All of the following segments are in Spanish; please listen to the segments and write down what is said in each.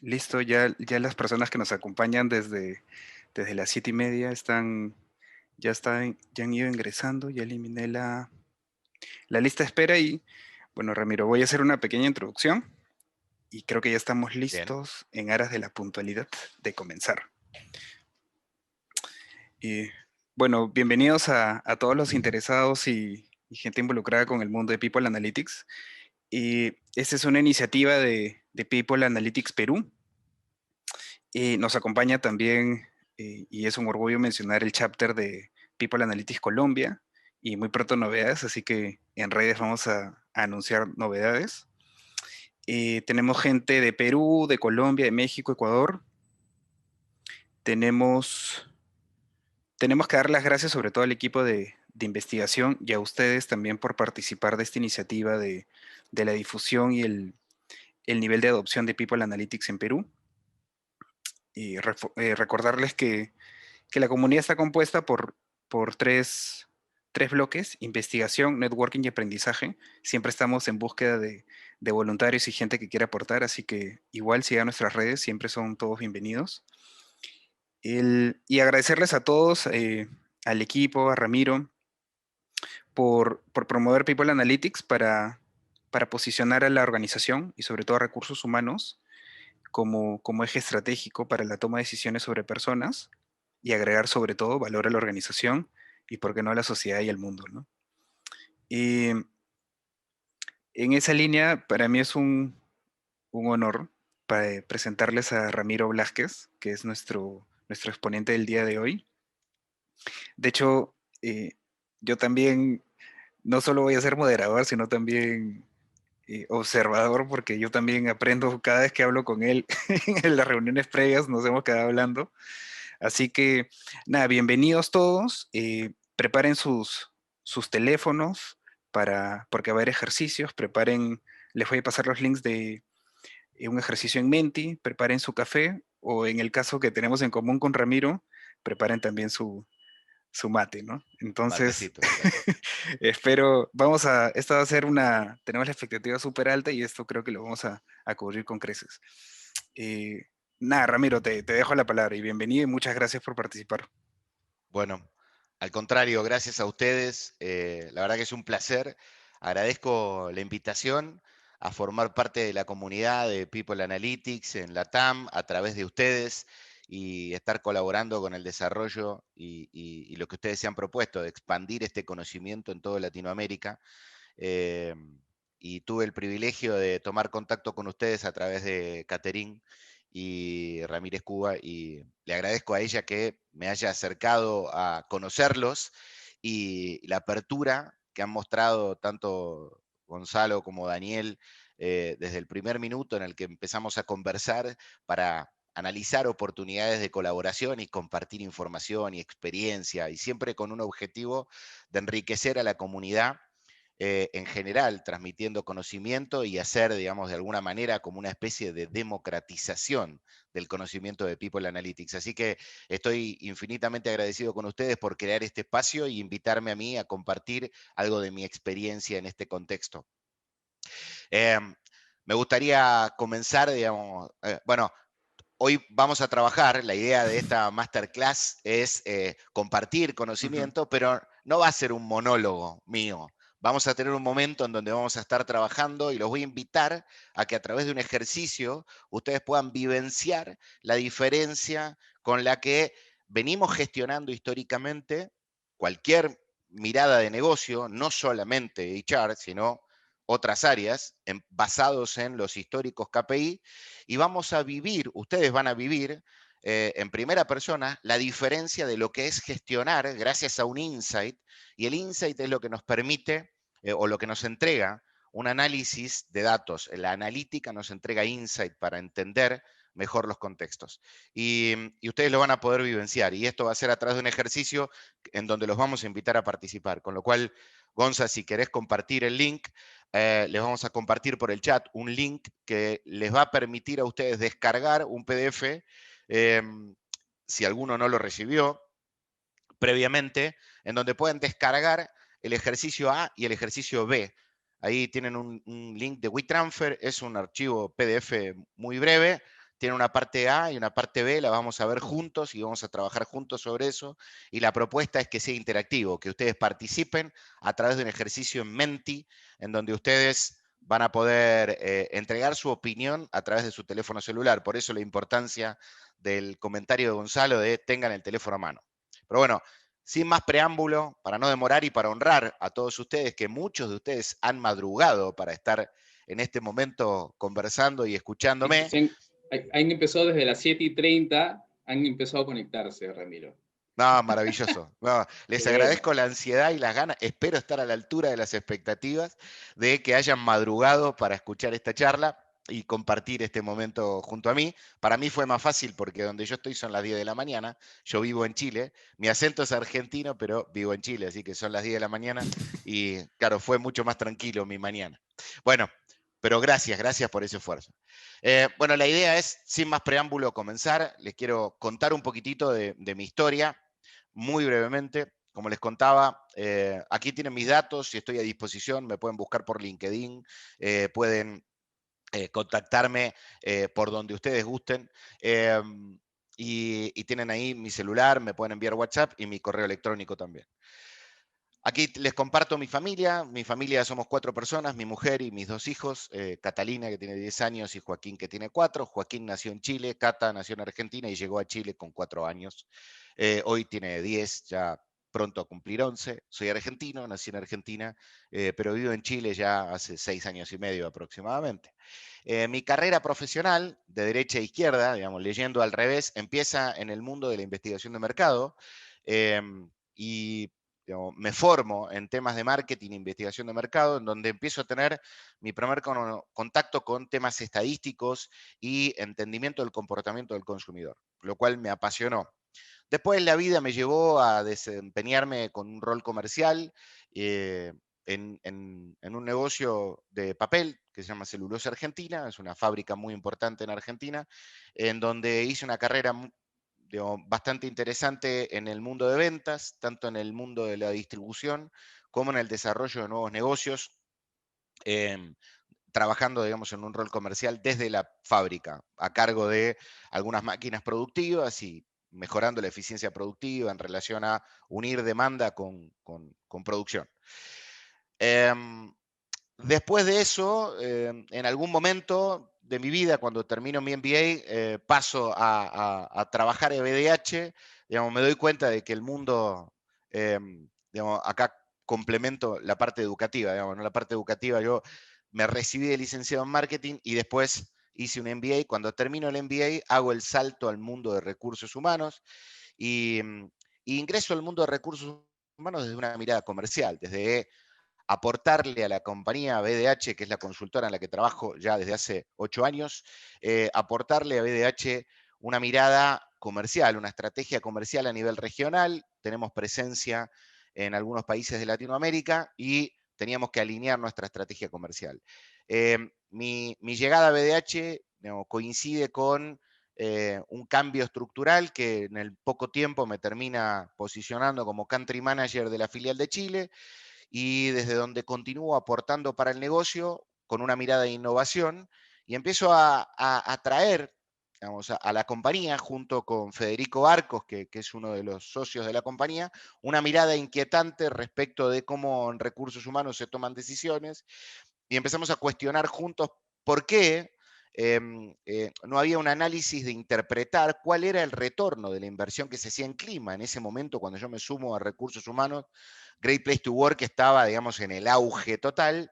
Listo, ya las personas que nos acompañan desde las 7:30 ya han ido ingresando, ya eliminé la lista de espera y, bueno, Ramiro, voy a hacer una pequeña introducción y creo que ya estamos Bien, listos en aras de la puntualidad de comenzar. Y, bueno, bienvenidos a todos los interesados y gente involucrada con el mundo de People Analytics. Y esta es una iniciativa de People Analytics Perú. Y nos acompaña también, y es un orgullo mencionar el chapter de People Analytics Colombia y muy pronto novedades, así que en redes vamos a anunciar novedades. Tenemos gente de Perú, de Colombia, de México, Ecuador. Tenemos, tenemos que dar las gracias sobre todo al equipo de investigación y a ustedes también por participar de esta iniciativa de la difusión y el nivel de adopción de People Analytics en Perú. Y recordarles que la comunidad está compuesta por tres bloques: investigación, networking y aprendizaje. Siempre estamos en búsqueda de voluntarios y gente que quiera aportar, así que igual sigan nuestras redes, siempre son todos bienvenidos. Y agradecerles a todos, al equipo, a Ramiro, por promover People Analytics para posicionar a la organización y sobre todo a recursos humanos como eje estratégico para la toma de decisiones sobre personas y agregar sobre todo valor a la organización y, por qué no, a la sociedad y al mundo, ¿no? Y en esa línea, para mí es un honor presentarles a Ramiro Blasquez, que es nuestro exponente del día de hoy. De hecho, yo también no solo voy a ser moderador, sino también observador, porque yo también aprendo cada vez que hablo con él. En las reuniones previas nos hemos quedado hablando. Así que, nada, bienvenidos todos. Preparen sus teléfonos porque va a haber ejercicios. Les voy a pasar los links de un ejercicio en Menti. Preparen su café o, en el caso que tenemos en común con Ramiro, preparen también su mate, ¿no? Entonces, matecito, claro. esta va a ser tenemos la expectativa súper alta y esto creo que lo vamos a cubrir con creces. Eh, Nada, Ramiro, te dejo la palabra y bienvenido y muchas gracias por participar. Bueno, al contrario, gracias a ustedes. La verdad que es un placer. Agradezco la invitación a formar parte de la comunidad de People Analytics en la TAM a través de ustedes y estar colaborando con el desarrollo y lo que ustedes se han propuesto, de expandir este conocimiento en toda Latinoamérica. Eh, y tuve el privilegio de tomar contacto con ustedes a través de Caterín y Ramírez Cuba, y le agradezco a ella que me haya acercado a conocerlos y la apertura que han mostrado tanto Gonzalo como Daniel desde el primer minuto en el que empezamos a conversar para analizar oportunidades de colaboración y compartir información y experiencia, y siempre con un objetivo de enriquecer a la comunidad en general, transmitiendo conocimiento y hacer, digamos, de alguna manera como una especie de democratización del conocimiento de People Analytics. Así que estoy infinitamente agradecido con ustedes por crear este espacio y invitarme a mí a compartir algo de mi experiencia en este contexto. Eh, Me gustaría comenzar, digamos, bueno, hoy vamos a trabajar, la idea de esta masterclass es compartir Ujú. conocimiento, pero no va a ser un monólogo mío. Vamos a tener un momento en donde vamos a estar trabajando y los voy a invitar a que a través de un ejercicio ustedes puedan vivenciar la diferencia con la que venimos gestionando históricamente cualquier mirada de negocio, no solamente HR, sino otras áreas, basados en los históricos KPI, y vamos a vivir, ustedes van a vivir en primera persona la diferencia de lo que es gestionar gracias a un insight, y el insight es lo que nos permite o lo que nos entrega un análisis de datos. La analítica nos entrega insight para entender mejor los contextos. Y ustedes lo van a poder vivenciar, y esto va a ser a través de un ejercicio en donde los vamos a invitar a participar. Con lo cual, Gonza, si querés compartir el link, les vamos a compartir por el chat un link que les va a permitir a ustedes descargar un PDF, eh, si alguno no lo recibió previamente, en donde pueden descargar el ejercicio A y el ejercicio B. Ahí tienen un link de WeTransfer, es un archivo PDF muy breve, tiene una parte A y una parte B, la vamos a ver juntos y vamos a trabajar juntos sobre eso. Y la propuesta es que sea interactivo, que ustedes participen a través de un ejercicio en Menti, en donde ustedes van a poder entregar su opinión a través de su teléfono celular. Por eso la importancia del comentario de Gonzalo de tengan el teléfono a mano. Pero bueno, sin más preámbulo, para no demorar y para honrar a todos ustedes, que muchos de ustedes han madrugado para estar en este momento conversando y Sí, escuchándome. han empezado desde las 7:30, han empezado a conectarse, Ramiro. No, maravilloso. No, Qué les bueno. agradezco la ansiedad y las ganas. Espero estar a la altura de las expectativas de que hayan madrugado para escuchar esta charla y compartir este momento junto a mí. Para mí fue más fácil porque donde yo estoy son las 10 de la mañana. Yo vivo en Chile. Mi acento es argentino, pero vivo en Chile, así que son las 10 de la mañana. Y claro, fue mucho más tranquilo mi mañana. Bueno, pero gracias por ese esfuerzo. Bueno, la idea es, sin más preámbulo, comenzar. Les quiero contar un poquitito de mi historia muy brevemente. Como les contaba, aquí tienen mis datos, si estoy a disposición, me pueden buscar por LinkedIn, pueden contactarme por donde ustedes gusten. Y tienen ahí mi celular, me pueden enviar WhatsApp y mi correo electrónico también. Aquí les comparto mi familia somos 4 personas, mi mujer y mis 2 hijos, Catalina que tiene 10 años y Joaquín que tiene 4. Joaquín nació en Chile, Cata nació en Argentina y llegó a Chile con 4 años. Hoy tiene 10, ya pronto a cumplir 11. Soy argentino, nací en Argentina, pero vivo en Chile ya hace 6 años y medio aproximadamente. Mi carrera profesional, de derecha a izquierda, digamos, leyendo al revés, empieza en el mundo de la investigación de mercado, y digamos, me formo en temas de marketing e investigación de mercado, en donde empiezo a tener mi primer contacto con temas estadísticos y entendimiento del comportamiento del consumidor, lo cual me apasionó. Después la vida me llevó a desempeñarme con un rol comercial eh, en un negocio de papel que se llama Celulosa Argentina, es una fábrica muy importante en Argentina, en donde hice una carrera digamos, bastante interesante en el mundo de ventas, tanto en el mundo de la distribución como en el desarrollo de nuevos negocios, em, trabajando, digamos, en un rol comercial desde la fábrica, a cargo de algunas máquinas productivas y mejorando la eficiencia productiva en relación a unir demanda con producción. Em, Después de eso, en algún momento de mi vida, cuando termino mi MBA, paso a trabajar en BDH. Digamos, me doy cuenta de que el mundo, digamos, acá complemento la parte educativa, digamos, ¿no? La parte educativa, yo me recibí de licenciado en marketing y después hice un MBA. Cuando termino el MBA, hago el salto al mundo de recursos humanos y, y ingreso al mundo de recursos humanos desde una mirada comercial, desde aportarle a la compañía BDH, que es la consultora en la que trabajo ya desde hace 8 años, aportarle a BDH una mirada comercial, una estrategia comercial a nivel regional. Tenemos presencia en algunos países de Latinoamérica y teníamos que alinear nuestra estrategia comercial. Mi llegada a BDH, digamos, coincide con un cambio estructural que en el poco tiempo me termina posicionando como country manager de la filial de Chile y desde donde continúo aportando para el negocio con una mirada de innovación y empiezo a traer, digamos, a la compañía junto con Federico Arcos, que es uno de los socios de la compañía, una mirada inquietante respecto de cómo en recursos humanos se toman decisiones y empezamos a cuestionar juntos por qué no había un análisis de interpretar cuál era el retorno de la inversión que se hacía en clima. En ese momento, cuando yo me sumo a recursos humanos, Great Place to Work estaba, digamos, en el auge total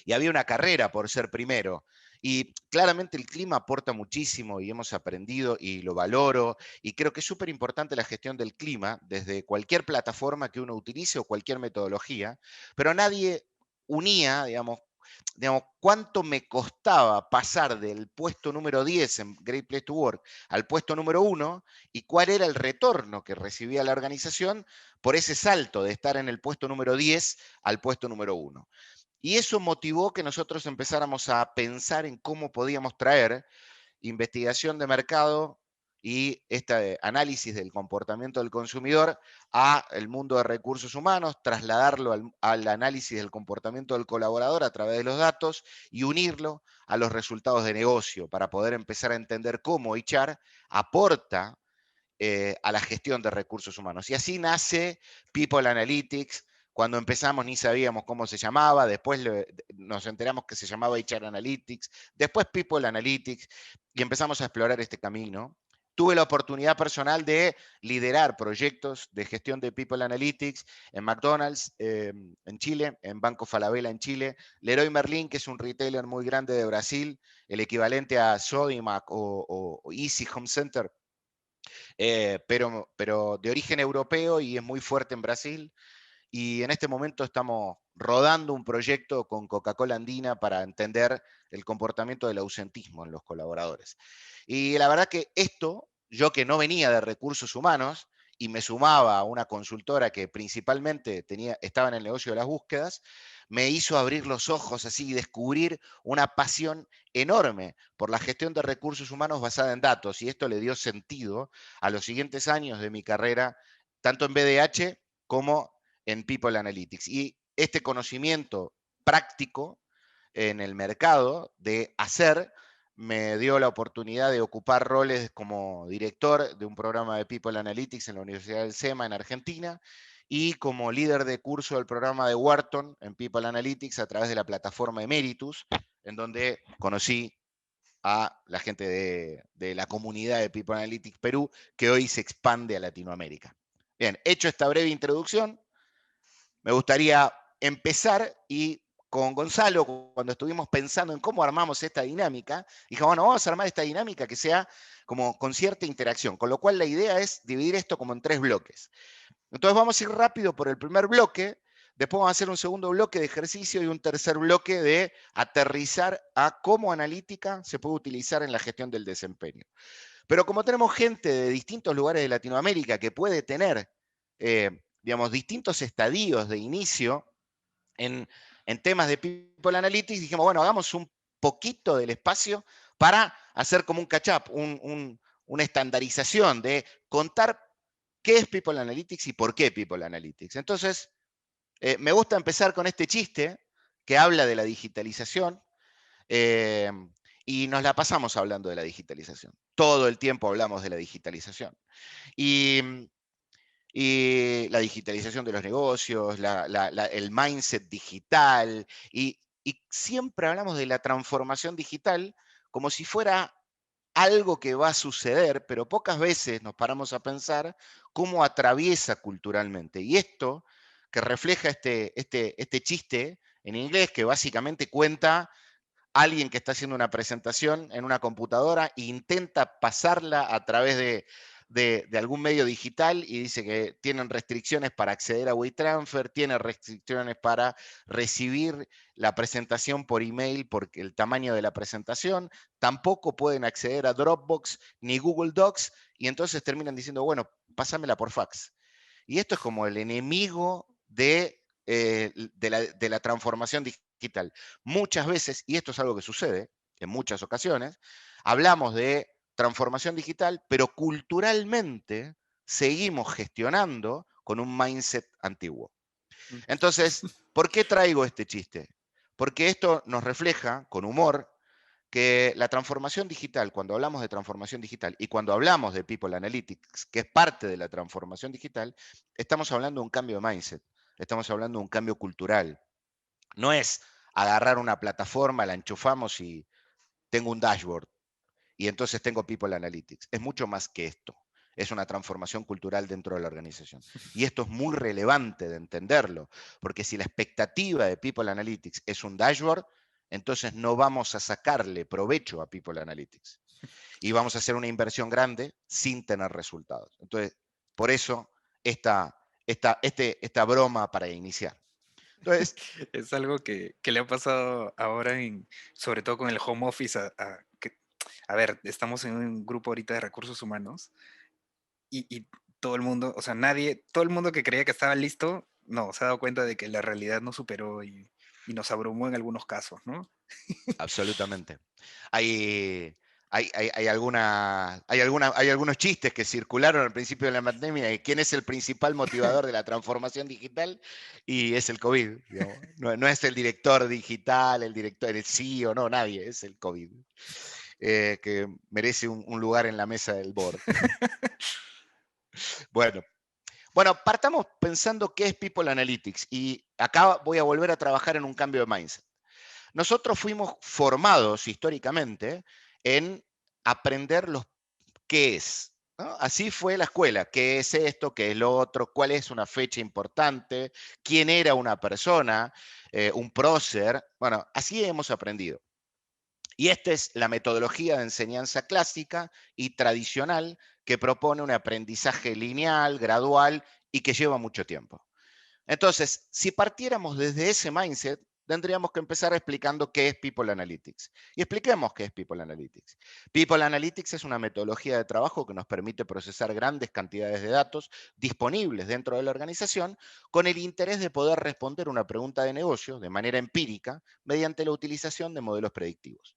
y había una carrera por ser primero. Y claramente el clima aporta muchísimo y hemos aprendido y lo valoro y creo que es súper importante la gestión del clima desde cualquier plataforma que uno utilice o cualquier metodología, pero nadie unía, digamos, cuánto me costaba pasar del puesto número 10 en Great Place to Work al puesto número 1 y cuál era el retorno que recibía la organización por ese salto de estar en el puesto número 10 al puesto número 1. Y eso motivó que nosotros empezáramos a pensar en cómo podíamos traer investigación de mercado y este análisis del comportamiento del consumidor al mundo de recursos humanos, trasladarlo al análisis del comportamiento del colaborador a través de los datos y unirlo a los resultados de negocio para poder empezar a entender cómo HR aporta a la gestión de recursos humanos. Y así nace People Analytics. Cuando empezamos ni sabíamos cómo se llamaba, después nos enteramos que se llamaba HR Analytics, después People Analytics, y empezamos a explorar este camino. Tuve la oportunidad personal de liderar proyectos de gestión de People Analytics en McDonald's en Chile, en Banco Falabella en Chile, Leroy Merlin, que es un retailer muy grande de Brasil, el equivalente a Sodimac o Easy Home Center, pero de origen europeo y es muy fuerte en Brasil. Y en este momento estamos rodando un proyecto con Coca-Cola Andina para entender el comportamiento del ausentismo en los colaboradores. Y la verdad que esto, yo que no venía de recursos humanos y me sumaba a una consultora que principalmente estaba en el negocio de las búsquedas, me hizo abrir los ojos así y descubrir una pasión enorme por la gestión de recursos humanos basada en datos. Y esto le dio sentido a los siguientes años de mi carrera, tanto en BDH como en People Analytics. Y este conocimiento práctico en el mercado de hacer me dio la oportunidad de ocupar roles como director de un programa de People Analytics en la Universidad del SEMA en Argentina y como líder de curso del programa de Wharton en People Analytics a través de la plataforma Emeritus, en donde conocí a la gente de la comunidad de People Analytics Perú, que hoy se expande a Latinoamérica. Bien, hecho esta breve introducción, me gustaría empezar y con Gonzalo, cuando estuvimos pensando en cómo armamos esta dinámica, dijimos, bueno, vamos a armar esta dinámica que sea como con cierta interacción, con lo cual la idea es dividir esto como en 3 bloques. Entonces vamos a ir rápido por el primer bloque, después vamos a hacer un segundo bloque de ejercicio y un tercer bloque de aterrizar a cómo analítica se puede utilizar en la gestión del desempeño. Pero como tenemos gente de distintos lugares de Latinoamérica que puede tener, digamos, distintos estadios de inicio en temas de People Analytics, dijimos, bueno, hagamos un poquito del espacio para hacer como un catch-up, una estandarización de contar qué es People Analytics y por qué People Analytics. Entonces, me gusta empezar con este chiste que habla de la digitalización, y nos la pasamos hablando de la digitalización. Todo el tiempo hablamos de la digitalización. Y, y la digitalización de los negocios, el mindset digital, y siempre hablamos de la transformación digital como si fuera algo que va a suceder, pero pocas veces nos paramos a pensar cómo atraviesa culturalmente. Y esto que refleja este chiste en inglés, que básicamente cuenta alguien que está haciendo una presentación en una computadora e intenta pasarla a través de algún medio digital y dice que tienen restricciones para acceder a WeTransfer, tiene restricciones para recibir la presentación por email porque el tamaño de la presentación, tampoco pueden acceder a Dropbox ni Google Docs y entonces terminan diciendo, bueno, pásamela por fax. Y esto es como el enemigo de la transformación digital. Muchas veces, y esto es algo que sucede en muchas ocasiones, hablamos de transformación digital, pero culturalmente seguimos gestionando con un mindset antiguo. Entonces, ¿por qué traigo este chiste? Porque esto nos refleja con humor que la transformación digital, cuando hablamos de transformación digital y cuando hablamos de People Analytics, que es parte de la transformación digital, estamos hablando de un cambio de mindset, estamos hablando de un cambio cultural. No es agarrar una plataforma, la enchufamos y tengo un dashboard y entonces tengo People Analytics. Es mucho más que esto. Es una transformación cultural dentro de la organización. Y esto es muy relevante de entenderlo, porque si la expectativa de People Analytics es un dashboard, entonces no vamos a sacarle provecho a People Analytics. Y vamos a hacer una inversión grande sin tener resultados. Entonces, por eso esta broma para iniciar. Entonces, Es algo que le ha pasado ahora, sobre todo con el home office, a ver, estamos en un grupo ahorita de recursos humanos y todo el mundo, o sea, todo el mundo que creía que estaba listo, no, se ha dado cuenta de que la realidad nos superó y nos abrumó en algunos casos, ¿no? absolutamente. Hay hay algunos chistes que circularon al principio de la pandemia de quién es el principal motivador de la transformación digital, y es el COVID. Digamos. No es el director digital, el CEO, no, nadie, es el COVID. Que merece un lugar en la mesa del board. Bueno, partamos pensando qué es People Analytics, y acá voy a volver a trabajar en un cambio de mindset. Nosotros fuimos formados históricamente en aprender qué es. ¿No? Así fue la escuela. ¿Qué es esto? ¿Qué es lo otro? ¿Cuál es una fecha importante? ¿Quién era una persona? ¿Un prócer? Bueno, así hemos aprendido. Y esta es la metodología de enseñanza clásica y tradicional que propone un aprendizaje lineal, gradual y que lleva mucho tiempo. Entonces, si partiéramos desde ese mindset, tendríamos que empezar explicando qué es People Analytics. Y expliquemos qué es People Analytics. People Analytics es una metodología de trabajo que nos permite procesar grandes cantidades de datos disponibles dentro de la organización con el interés de poder responder una pregunta de negocio de manera empírica mediante la utilización de modelos predictivos.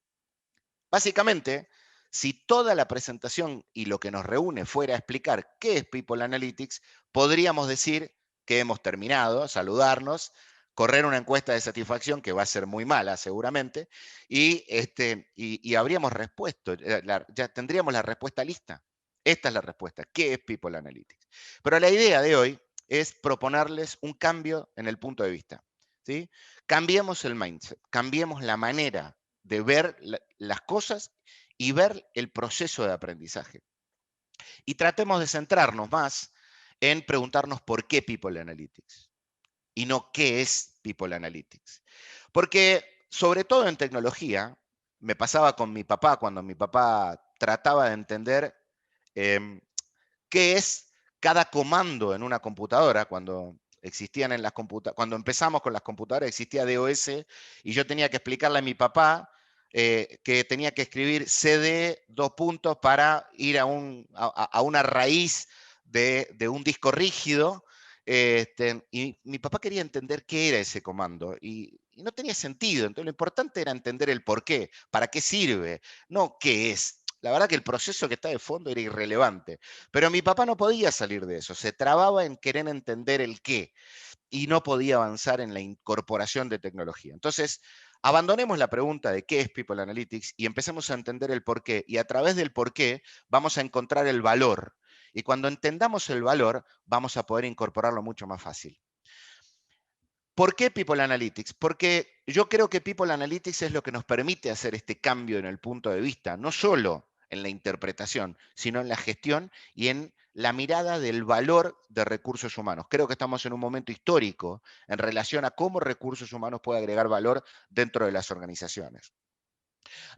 Básicamente, si toda la presentación y lo que nos reúne fuera a explicar qué es People Analytics, podríamos decir que hemos terminado, saludarnos, correr una encuesta de satisfacción que va a ser muy mala seguramente, y habríamos respuesto, ya tendríamos la respuesta lista. Esta es la respuesta, ¿qué es People Analytics? Pero la idea de hoy es proponerles un cambio en el punto de vista. ¿Sí? Cambiemos el mindset, cambiemos la manera de ver las cosas y ver el proceso de aprendizaje. Y tratemos de centrarnos más en preguntarnos por qué People Analytics y no qué es People Analytics. Porque, sobre todo en tecnología, me pasaba con mi papá cuando mi papá trataba de entender qué es cada comando en una computadora. Cuando existían en las cuando empezamos con las computadoras existía DOS y yo tenía que explicarle a mi papá que tenía que escribir CD dos puntos para ir a una raíz de un disco rígido. Y mi papá quería entender qué era ese comando y no tenía sentido. Entonces lo importante era entender el por qué, para qué sirve, no qué es. La verdad que el proceso que está de fondo era irrelevante. Pero mi papá no podía salir de eso, se trababa en querer entender el qué y no podía avanzar en la incorporación de tecnología. Entonces, abandonemos la pregunta de qué es People Analytics y empecemos a entender el por qué. Y a través del por qué vamos a encontrar el valor. Y cuando entendamos el valor, vamos a poder incorporarlo mucho más fácil. ¿Por qué People Analytics? Porque yo creo que People Analytics es lo que nos permite hacer este cambio en el punto de vista, no solo en la interpretación, sino en la gestión y en la mirada del valor de recursos humanos. Creo que estamos en un momento histórico en relación a cómo recursos humanos puede agregar valor dentro de las organizaciones.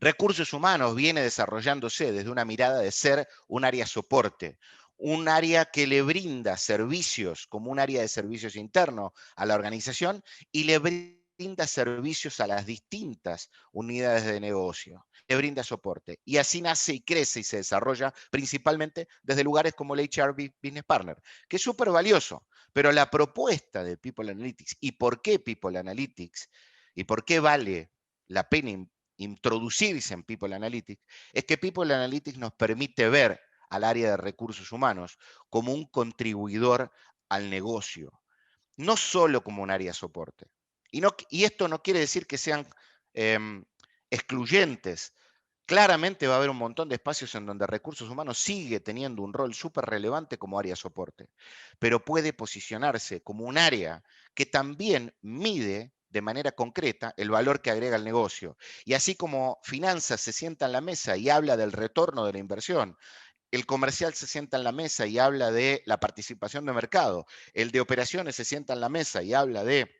Recursos humanos viene desarrollándose desde una mirada de ser un área soporte, un área que le brinda servicios como un área de servicios interno a la organización y le brinda servicios a las distintas unidades de negocio, le brinda soporte. Y así nace y crece y se desarrolla principalmente desde lugares como el HR Business Partner, que es súper valioso. Pero la propuesta de People Analytics y por qué People Analytics y por qué vale la pena introducirse en People Analytics, es que People Analytics nos permite ver al área de recursos humanos como un contribuidor al negocio, no solo como un área de soporte. Y esto no quiere decir que sean excluyentes. Claramente va a haber un montón de espacios en donde recursos humanos sigue teniendo un rol súper relevante como área de soporte, pero puede posicionarse como un área que también mide de manera concreta el valor que agrega el negocio. Y así como finanzas se sienta en la mesa y habla del retorno de la inversión, el comercial se sienta en la mesa y habla de la participación de mercado, el de operaciones se sienta en la mesa y habla de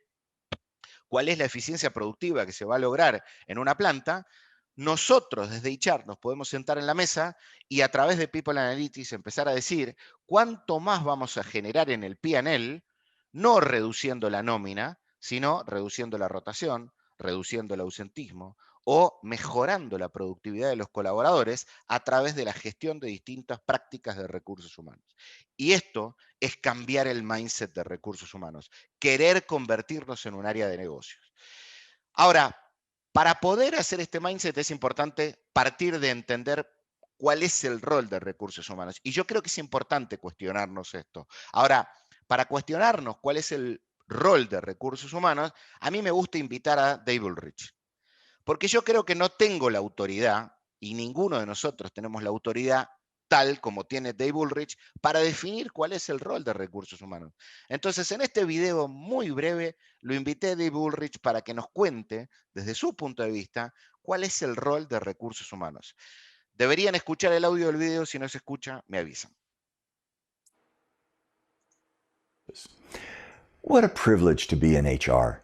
cuál es la eficiencia productiva que se va a lograr en una planta, nosotros desde HR nos podemos sentar en la mesa y a través de People Analytics empezar a decir cuánto más vamos a generar en el P&L, no reduciendo la nómina, sino reduciendo la rotación, reduciendo el ausentismo o mejorando la productividad de los colaboradores a través de la gestión de distintas prácticas de recursos humanos. Y esto es cambiar el mindset de recursos humanos, querer convertirnos en un área de negocios. Ahora, Para poder hacer este mindset es importante partir de entender cuál es el rol de recursos humanos. Y yo creo que es importante cuestionarnos esto. Ahora, para cuestionarnos cuál es el rol de recursos humanos, a mí me gusta invitar a Dave Ulrich. Porque yo creo que no tengo la autoridad, y ninguno de nosotros tenemos la autoridad tal como tiene Dave Ulrich, para definir cuál es el rol de recursos humanos. Entonces, en este video muy breve, lo invité a Dave Ulrich para que nos cuente, desde su punto de vista, cuál es el rol de recursos humanos. Deberían escuchar el audio del video, si no se escucha, me avisan. What a privilege to be in HR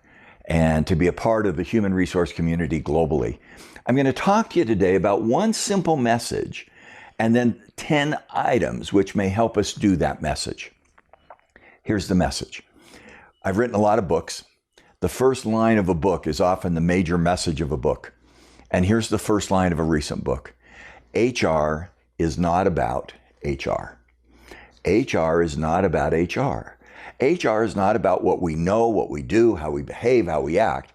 and to be a part of the human resource community globally. I'm going to talk to you today about one simple message and then 10 items which may help us do that message. Here's the message. I've written a lot of books. The first line of a book is often the major message of a book. And here's the first line of a recent book. HR is not about HR. HR is not about HR. HR is not about what we know, what we do, how we behave, how we act.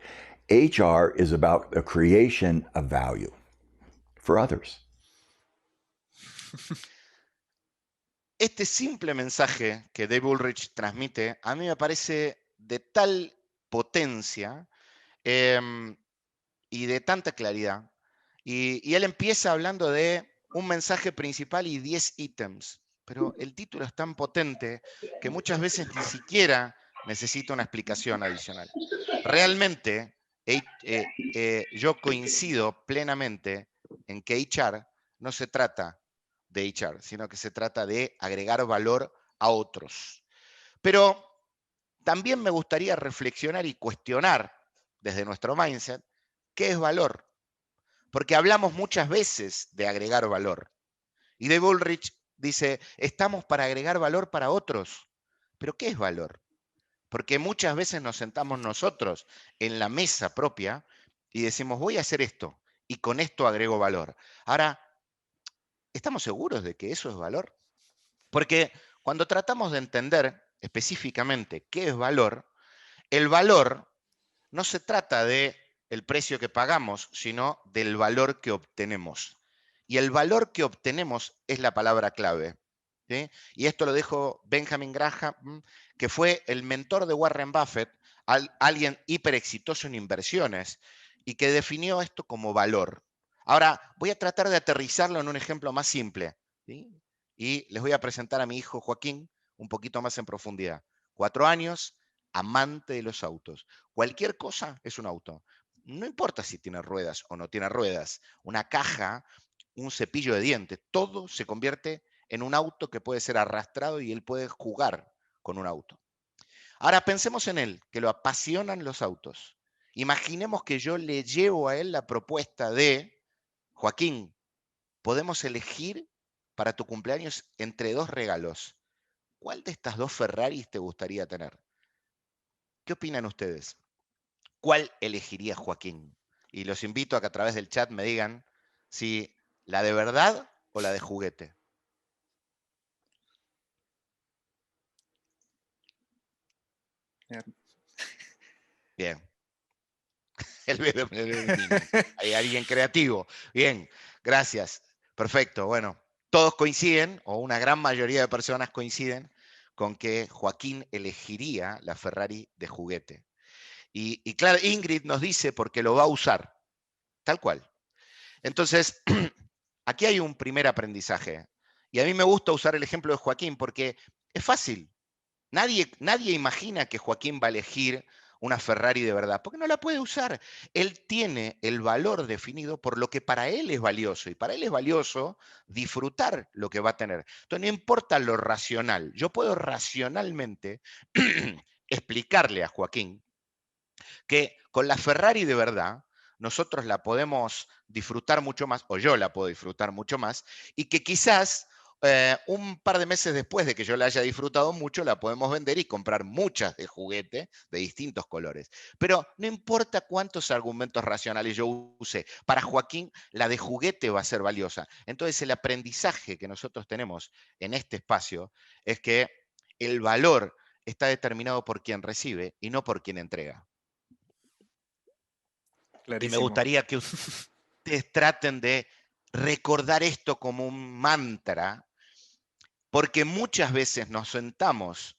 HR is about the creation of value for others. Este simple mensaje que Dave Ulrich transmite, a mí me parece de tal potencia y de tanta claridad. Y él empieza hablando de un mensaje principal y 10 ítems. Pero el título es tan potente que muchas veces ni siquiera necesita una explicación adicional. Realmente, yo coincido plenamente en que HR no se trata de HR, sino que se trata de agregar valor a otros. Pero también me gustaría reflexionar y cuestionar desde nuestro mindset qué es valor. Porque hablamos muchas veces de agregar valor. Y Dave Ulrich dice, estamos para agregar valor para otros. ¿Pero qué es valor? Porque muchas veces nos sentamos nosotros en la mesa propia y decimos, voy a hacer esto y con esto agrego valor. Ahora, ¿estamos seguros de que eso es valor? Porque cuando tratamos de entender específicamente qué es valor, el valor no se trata de el precio que pagamos, sino del valor que obtenemos. Y el valor que obtenemos es la palabra clave. ¿Sí? Y esto lo dijo Benjamin Graham, que fue el mentor de Warren Buffett, alguien hiper exitoso en inversiones, y que definió esto como valor. Ahora, voy a tratar de aterrizarlo en un ejemplo más simple. ¿Sí? Y les voy a presentar a mi hijo Joaquín un poquito más en profundidad. 4 años, amante de los autos. Cualquier cosa es un auto. No importa si tiene ruedas o no tiene ruedas. Una caja, un cepillo de dientes, todo se convierte en un auto que puede ser arrastrado y él puede jugar con un auto. Ahora pensemos en él, que lo apasionan los autos. Imaginemos que yo le llevo a él la propuesta de, Joaquín, podemos elegir para tu cumpleaños entre 2 regalos. ¿Cuál de estas 2 Ferraris te gustaría tener? ¿Qué opinan ustedes? ¿Cuál elegiría Joaquín? Y los invito a que a través del chat me digan si la de verdad o la de juguete. Bien. Hay alguien creativo. Bien, gracias. Perfecto. Bueno, todos coinciden, o una gran mayoría de personas coinciden, con que Joaquín elegiría la Ferrari de juguete. Y claro, Ingrid nos dice porque lo va a usar, tal cual. Entonces, aquí hay un primer aprendizaje. Y a mí me gusta usar el ejemplo de Joaquín porque es fácil. Nadie imagina que Joaquín va a elegir una Ferrari de verdad, porque no la puede usar. Él tiene el valor definido por lo que para él es valioso, y para él es valioso disfrutar lo que va a tener. Entonces, no importa lo racional, yo puedo racionalmente explicarle a Joaquín que con la Ferrari de verdad nosotros la podemos disfrutar mucho más, o yo la puedo disfrutar mucho más, y que quizás un par de meses después de que yo la haya disfrutado mucho, la podemos vender y comprar muchas de juguete de distintos colores. Pero no importa cuántos argumentos racionales yo use, para Joaquín la de juguete va a ser valiosa. Entonces el aprendizaje que nosotros tenemos en este espacio es que el valor está determinado por quien recibe y no por quien entrega. Y me Clarísimo. gustaría que ustedes traten de recordar esto como un mantra, porque muchas veces nos sentamos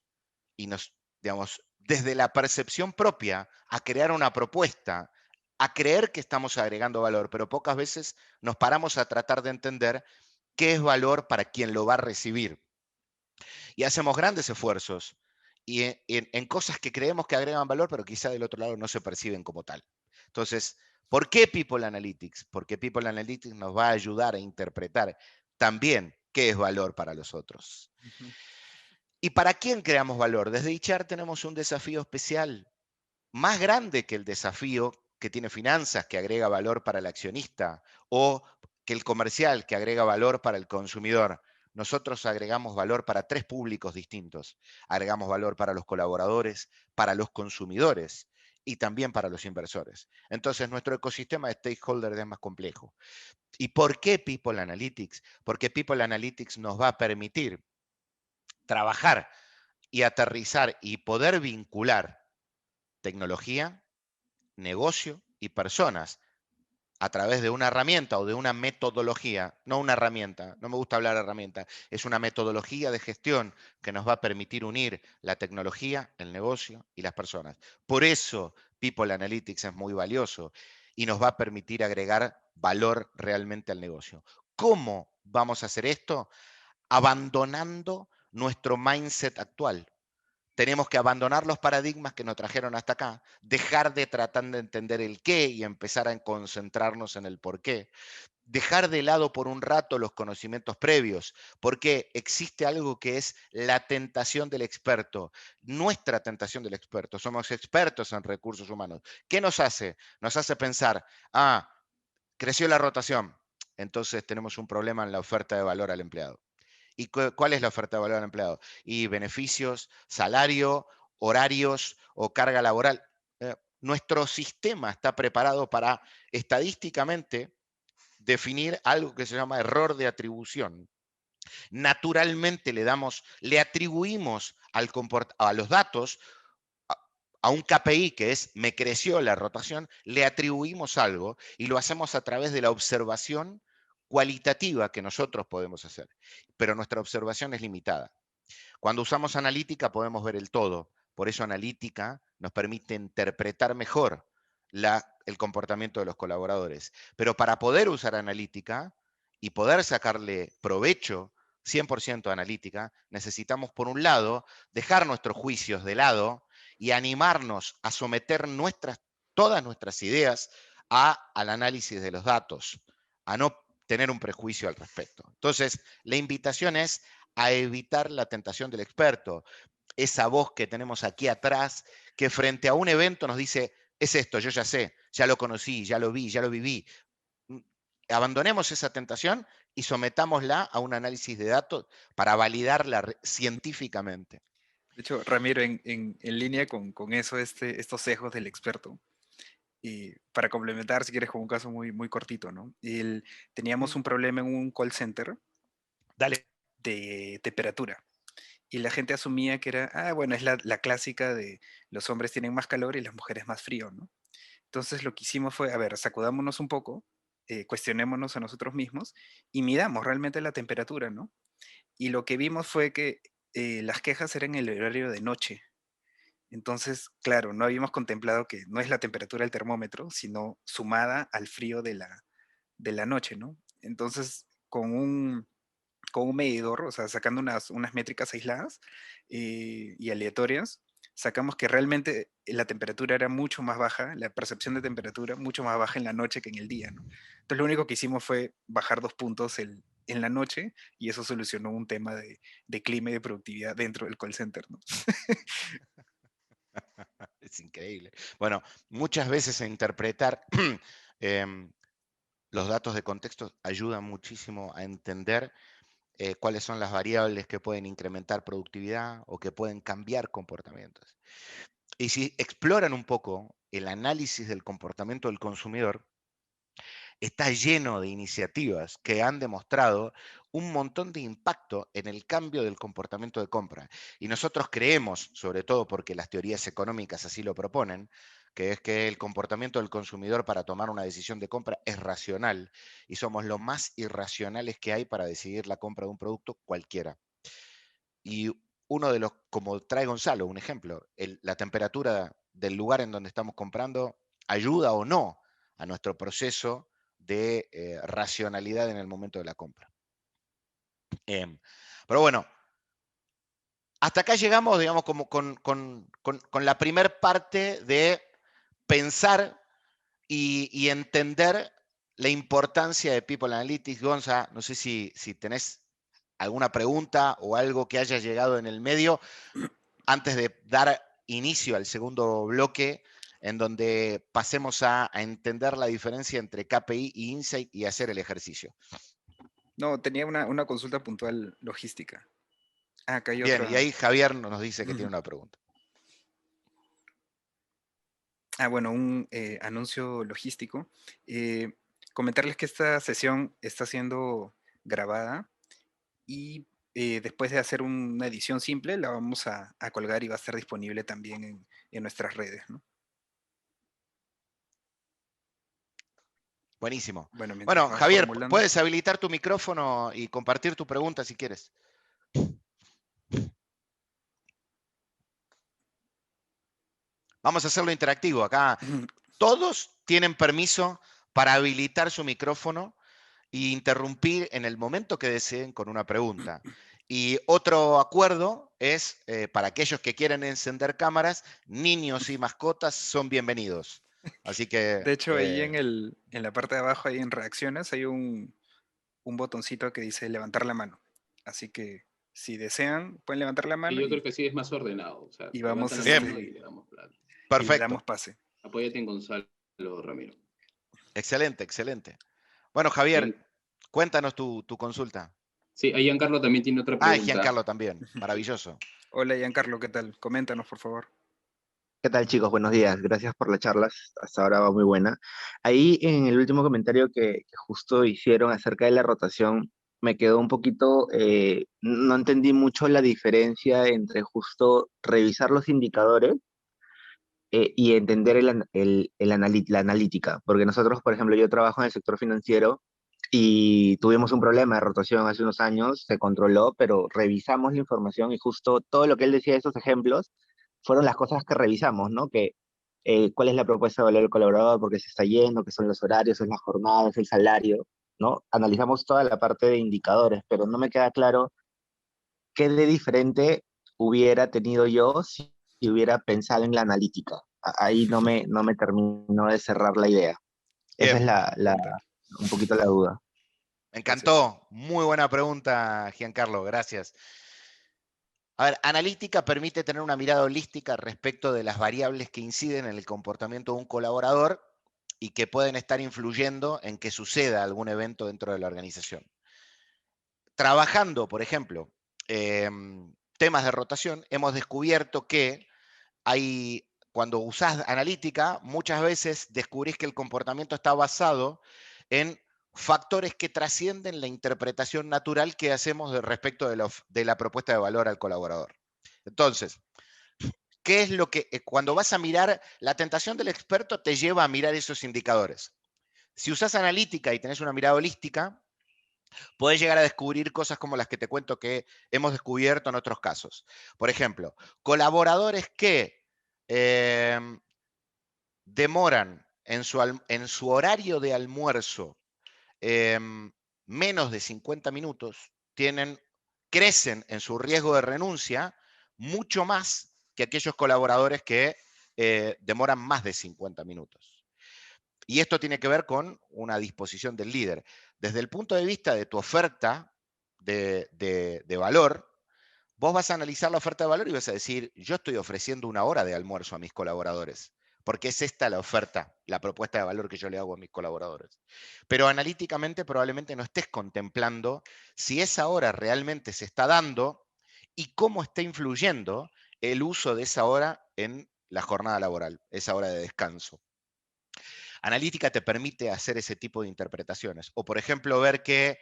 y nos, digamos, desde la percepción propia, a crear una propuesta, a creer que estamos agregando valor, pero pocas veces nos paramos a tratar de entender qué es valor para quien lo va a recibir. Y hacemos grandes esfuerzos y en cosas que creemos que agregan valor, pero quizá del otro lado no se perciben como tal. Entonces, ¿por qué People Analytics? Porque People Analytics nos va a ayudar a interpretar también qué es valor para los otros. Ujú. ¿Y para quién creamos valor? Desde HR tenemos un desafío especial, más grande que el desafío que tiene finanzas, que agrega valor para el accionista, o que el comercial, que agrega valor para el consumidor. Nosotros agregamos valor para 3 públicos distintos. Agregamos valor para los colaboradores, para los consumidores y también para los inversores. Entonces, nuestro ecosistema de stakeholders es más complejo. ¿Y por qué People Analytics? Porque People Analytics nos va a permitir trabajar y aterrizar y poder vincular tecnología, negocio y personas a través de una herramienta o de una metodología, no una herramienta, no me gusta hablar de herramienta, es una metodología de gestión que nos va a permitir unir la tecnología, el negocio y las personas. Por eso People Analytics es muy valioso y nos va a permitir agregar valor realmente al negocio. ¿Cómo vamos a hacer esto? Abandonando nuestro mindset actual. Tenemos que abandonar los paradigmas que nos trajeron hasta acá, dejar de tratar de entender el qué y empezar a concentrarnos en el por qué. Dejar de lado por un rato los conocimientos previos, porque existe algo que es la tentación del experto, nuestra tentación del experto. Somos expertos en recursos humanos. ¿Qué nos hace? Nos hace pensar, creció la rotación, entonces tenemos un problema en la oferta de valor al empleado. ¿Y cuál es la oferta de valor al empleado? Y beneficios, salario, horarios o carga laboral. Nuestro sistema está preparado para estadísticamente definir algo que se llama error de atribución. Naturalmente le atribuimos a los datos, a un KPI que es me creció la rotación, le atribuimos algo y lo hacemos a través de la observación cualitativa que nosotros podemos hacer. Pero nuestra observación es limitada. Cuando usamos analítica podemos ver el todo. Por eso analítica nos permite interpretar mejor el comportamiento de los colaboradores. Pero para poder usar analítica y poder sacarle provecho 100% analítica, necesitamos, por un lado, dejar nuestros juicios de lado y animarnos a someter todas nuestras ideas al análisis de los datos, a no tener un prejuicio al respecto. Entonces, la invitación es a evitar la tentación del experto, esa voz que tenemos aquí atrás, que frente a un evento nos dice, es esto, yo ya sé, ya lo conocí, ya lo vi, ya lo viví. Abandonemos esa tentación y sometámosla a un análisis de datos para validarla científicamente. De hecho, Ramiro, en línea con eso, estos sesgos del experto, y para complementar, si quieres, con un caso muy cortito, ¿no? Teníamos un problema en un call center Dale. de temperatura. Y la gente asumía que era, bueno, es la clásica de los hombres tienen más calor y las mujeres más frío, ¿no? Entonces lo que hicimos fue, a ver, sacudámonos un poco, cuestionémonos a nosotros mismos y midamos realmente la temperatura, ¿no? Y lo que vimos fue que las quejas eran en el horario de noche. Entonces, claro, no habíamos contemplado que no es la temperatura del termómetro, sino sumada al frío de la noche, ¿no? Entonces, con un medidor, o sea, sacando unas métricas aisladas y aleatorias, sacamos que realmente la temperatura era mucho más baja, la percepción de temperatura mucho más baja en la noche que en el día, ¿no? Entonces lo único que hicimos fue bajar 2 puntos en la noche y eso solucionó un tema de clima y de productividad dentro del call center, ¿no? Es increíble. Bueno, muchas veces a interpretar em, los datos de contexto ayudan muchísimo a entender cuáles son las variables que pueden incrementar productividad o que pueden cambiar comportamientos. Y si exploran un poco el análisis del comportamiento del consumidor, está lleno de iniciativas que han demostrado un montón de impacto en el cambio del comportamiento de compra. Y nosotros creemos, sobre todo porque las teorías económicas así lo proponen, que es que el comportamiento del consumidor para tomar una decisión de compra es racional y somos lo más irracionales que hay para decidir la compra de un producto cualquiera. Y uno de los, como trae Gonzalo, un ejemplo, la temperatura del lugar en donde estamos comprando ayuda o no a nuestro proceso de racionalidad en el momento de la compra. Pero bueno, hasta acá llegamos, digamos, como con la primer parte de pensar y entender la importancia de People Analytics. Gonza, no sé si tenés alguna pregunta o algo que haya llegado en el medio antes de dar inicio al segundo bloque, en donde pasemos a entender la diferencia entre KPI y Insight y hacer el ejercicio. No, tenía una consulta puntual logística. Acá hay Bien, otra. y ahí Javier nos dice que tiene una pregunta. Bueno, un anuncio logístico. Comentarles que esta sesión está siendo grabada y después de hacer una edición simple la vamos a colgar y va a estar disponible también en nuestras redes, ¿no? Buenísimo. Bueno, mientras Bueno, va Javier, formulando. puedes habilitar tu micrófono y compartir tu pregunta si quieres. Vamos a hacerlo interactivo. Acá todos tienen permiso para habilitar su micrófono e interrumpir en el momento que deseen con una pregunta. Y otro acuerdo es, para aquellos que quieren encender cámaras, niños y mascotas son bienvenidos. Así que... De hecho, ahí en la parte de abajo, ahí en reacciones, hay un botoncito que dice levantar la mano. Así que si desean, pueden levantar la Y mano yo creo que sí es más ordenado. O sea, y vamos, levantan la mano y le damos plata. y le perfecto. damos pase. Apóyate en Gonzalo, Ramiro. Excelente, excelente. Bueno, Javier, cuéntanos tu consulta. Sí, ahí Giancarlo también tiene otra Ah, y pregunta. Giancarlo también. Maravilloso. Hola, Giancarlo, ¿qué tal? Coméntanos, por favor. ¿Qué tal, chicos? Buenos días. Gracias por la charla. Hasta ahora va muy buena. Ahí en el último comentario que justo hicieron acerca de la rotación, me quedó un poquito, no entendí mucho la diferencia entre justo revisar los indicadores y entender la analítica. Porque nosotros, por ejemplo, yo trabajo en el sector financiero y tuvimos un problema de rotación hace unos años, se controló, pero revisamos la información y justo todo lo que él decía de esos ejemplos fueron las cosas que revisamos, ¿no? Que cuál es la propuesta de valor del colaborador, por qué se está yendo, qué son los horarios, son las jornadas, el salario, ¿no? Analizamos toda la parte de indicadores, pero no me queda claro qué de diferente hubiera tenido yo si hubiera pensado en la analítica. Ahí no me terminó de cerrar la idea. Esa es Bien, un poquito la duda. me encantó. Muy buena pregunta, Giancarlo. Gracias. A ver, analítica permite tener una mirada holística respecto de las variables que inciden en el comportamiento de un colaborador y que pueden estar influyendo en que suceda algún evento dentro de la organización. Trabajando, por ejemplo, temas de rotación, hemos descubierto que cuando usás analítica, muchas veces descubrís que el comportamiento está basado en factores que trascienden la interpretación natural que hacemos respecto de la propuesta de valor al colaborador. Entonces, ¿qué es lo que, cuando vas a mirar, la tentación del experto te lleva a mirar esos indicadores? Si usás analítica y tenés una mirada holística, podés llegar a descubrir cosas como las que te cuento que hemos descubierto en otros casos. Por ejemplo, colaboradores que demoran en su horario de almuerzo menos de 50 minutos, crecen en su riesgo de renuncia mucho más que aquellos colaboradores que demoran más de 50 minutos. Y esto tiene que ver con una disposición del líder. Desde el punto de vista de tu oferta de valor, vos vas a analizar la oferta de valor y vas a decir, yo estoy ofreciendo una hora de almuerzo a mis colaboradores, porque es esta la oferta, la propuesta de valor que yo le hago a mis colaboradores. Pero analíticamente probablemente no estés contemplando si esa hora realmente se está dando y cómo está influyendo el uso de esa hora en la jornada laboral, esa hora de descanso. Analítica te permite hacer ese tipo de interpretaciones. O, por ejemplo, ver que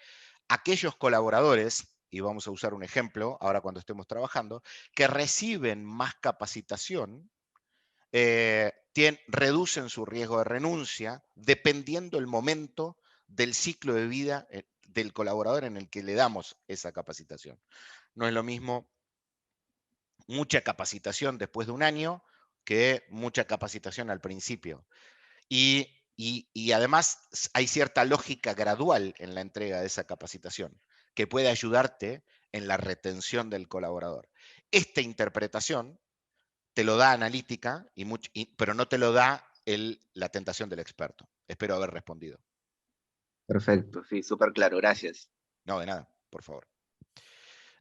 aquellos colaboradores, y vamos a usar un ejemplo ahora cuando estemos trabajando, que reciben más capacitación, reducen su riesgo de renuncia dependiendo el momento del ciclo de vida del colaborador en el que le damos esa capacitación. No es lo mismo mucha capacitación después de un año que mucha capacitación al principio. Y además hay cierta lógica gradual en la entrega de esa capacitación que puede ayudarte en la retención del colaborador. Esta interpretación te lo da analítica, pero no te lo da la tentación del experto. Espero haber respondido. Perfecto, sí, súper claro, gracias. No, de nada, por favor.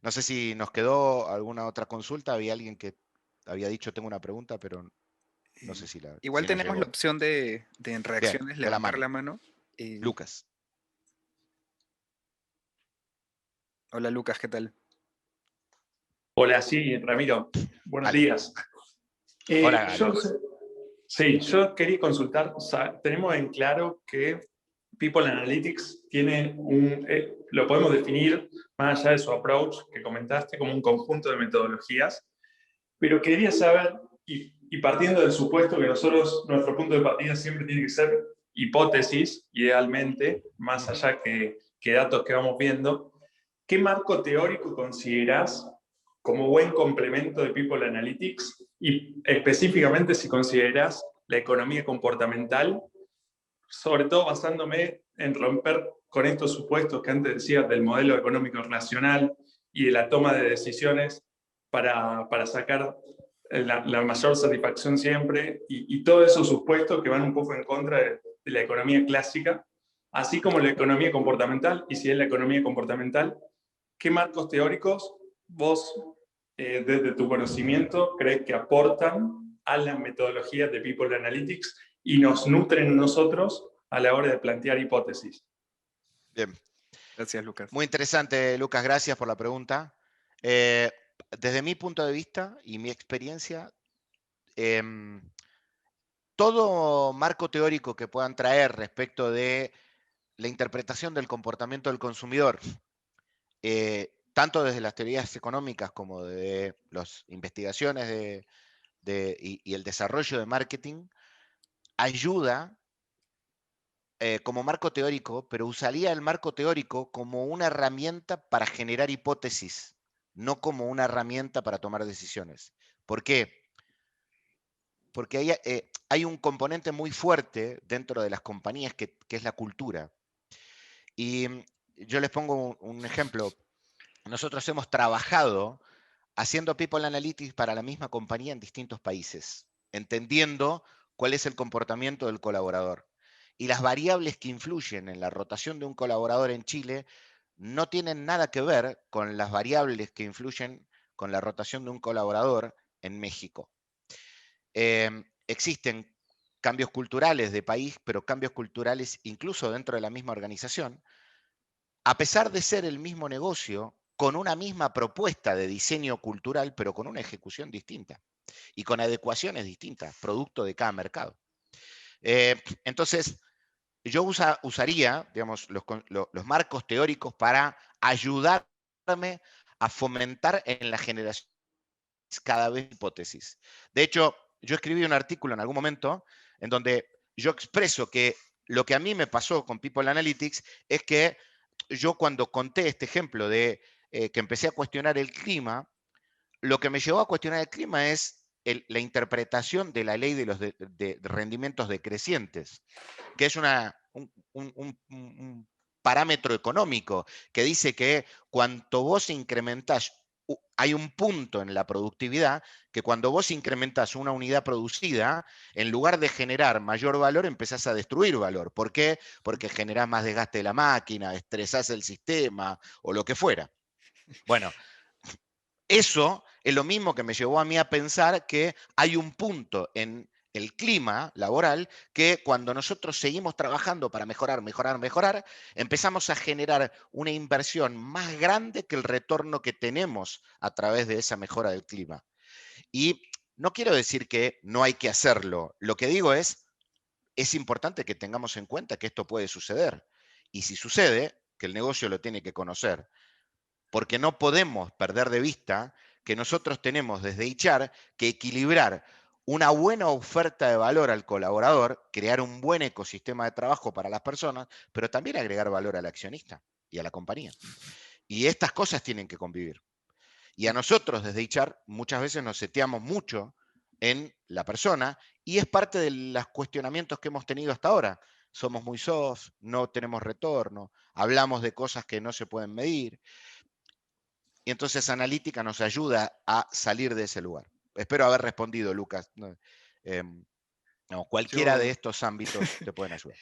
No sé si nos quedó alguna otra consulta. Había alguien que había dicho tengo una pregunta, pero no sé si Igual nos tenemos la llegó. opción de en Bien, reacciones de la levantar mano. la mano. Lucas. Hola Lucas, ¿qué tal? Hola, sí, Ramiro. Buenos Ale. días. Hola, Ale. Yo quería consultar, o sea, tenemos en claro que People Analytics tiene lo podemos definir, más allá de su approach que comentaste, como un conjunto de metodologías, pero quería saber, y partiendo del supuesto que nuestro punto de partida siempre tiene que ser hipótesis, idealmente, más allá que datos que vamos viendo, ¿qué marco teórico considerás como buen complemento de People Analytics? Y específicamente si considerás la economía comportamental, sobre todo basándome en romper con estos supuestos que antes decías del modelo económico racional y de la toma de decisiones para sacar la mayor satisfacción siempre, y todos esos supuestos que van un poco en contra de la economía clásica, así como la economía comportamental. Y si es la economía comportamental, ¿qué marcos teóricos vos, desde tu conocimiento, crees que aportan a las metodologías de People Analytics y nos nutren nosotros a la hora de plantear hipótesis? Bien. Gracias, Lucas. Muy interesante, Lucas. Gracias por la pregunta. Desde mi punto de vista y mi experiencia, todo marco teórico que puedan traer respecto de la interpretación del comportamiento del consumidor, tanto desde las teorías económicas como de las investigaciones y el desarrollo de marketing, ayuda como marco teórico, pero usaría el marco teórico como una herramienta para generar hipótesis, no como una herramienta para tomar decisiones. ¿Por qué? Porque hay un componente muy fuerte dentro de las compañías que es la cultura. Y yo les pongo un ejemplo. Nosotros hemos trabajado haciendo People Analytics para la misma compañía en distintos países, entendiendo cuál es el comportamiento del colaborador. Y las variables que influyen en la rotación de un colaborador en Chile no tienen nada que ver con las variables que influyen con la rotación de un colaborador en México. Existen cambios culturales de país, pero cambios culturales incluso dentro de la misma organización, a pesar de ser el mismo negocio, con una misma propuesta de diseño cultural, pero con una ejecución distinta y con adecuaciones distintas, producto de cada mercado. Entonces, yo usaría, digamos, los marcos teóricos para ayudarme a fomentar en la generación cada vez hipótesis. De hecho, yo escribí un artículo en algún momento en donde yo expreso que lo que a mí me pasó con People Analytics es que yo cuando conté este ejemplo de que empecé a cuestionar el clima, lo que me llevó a cuestionar el clima es la interpretación de la ley de los rendimientos decrecientes, que es un parámetro económico que dice que cuanto vos incrementás, hay un punto en la productividad que cuando vos incrementás una unidad producida, en lugar de generar mayor valor, empezás a destruir valor. ¿Por qué? Porque generás más desgaste de la máquina, estresás el sistema o lo que fuera. Bueno, eso es lo mismo que me llevó a mí a pensar que hay un punto en el clima laboral que cuando nosotros seguimos trabajando para mejorar, empezamos a generar una inversión más grande que el retorno que tenemos a través de esa mejora del clima. Y no quiero decir que no hay que hacerlo. Lo que digo es importante que tengamos en cuenta que esto puede suceder. Y si sucede, que el negocio lo tiene que conocer. Porque no podemos perder de vista que nosotros tenemos desde HR que equilibrar una buena oferta de valor al colaborador, crear un buen ecosistema de trabajo para las personas, pero también agregar valor al accionista y a la compañía. Y estas cosas tienen que convivir. Y a nosotros desde HR muchas veces nos seteamos mucho en la persona y es parte de los cuestionamientos que hemos tenido hasta ahora. Somos muy soft, no tenemos retorno, hablamos de cosas que no se pueden medir. Y entonces analítica nos ayuda a salir de ese lugar. Espero haber respondido, Lucas. No, cualquiera de Yo, estos ámbitos te pueden ayudar.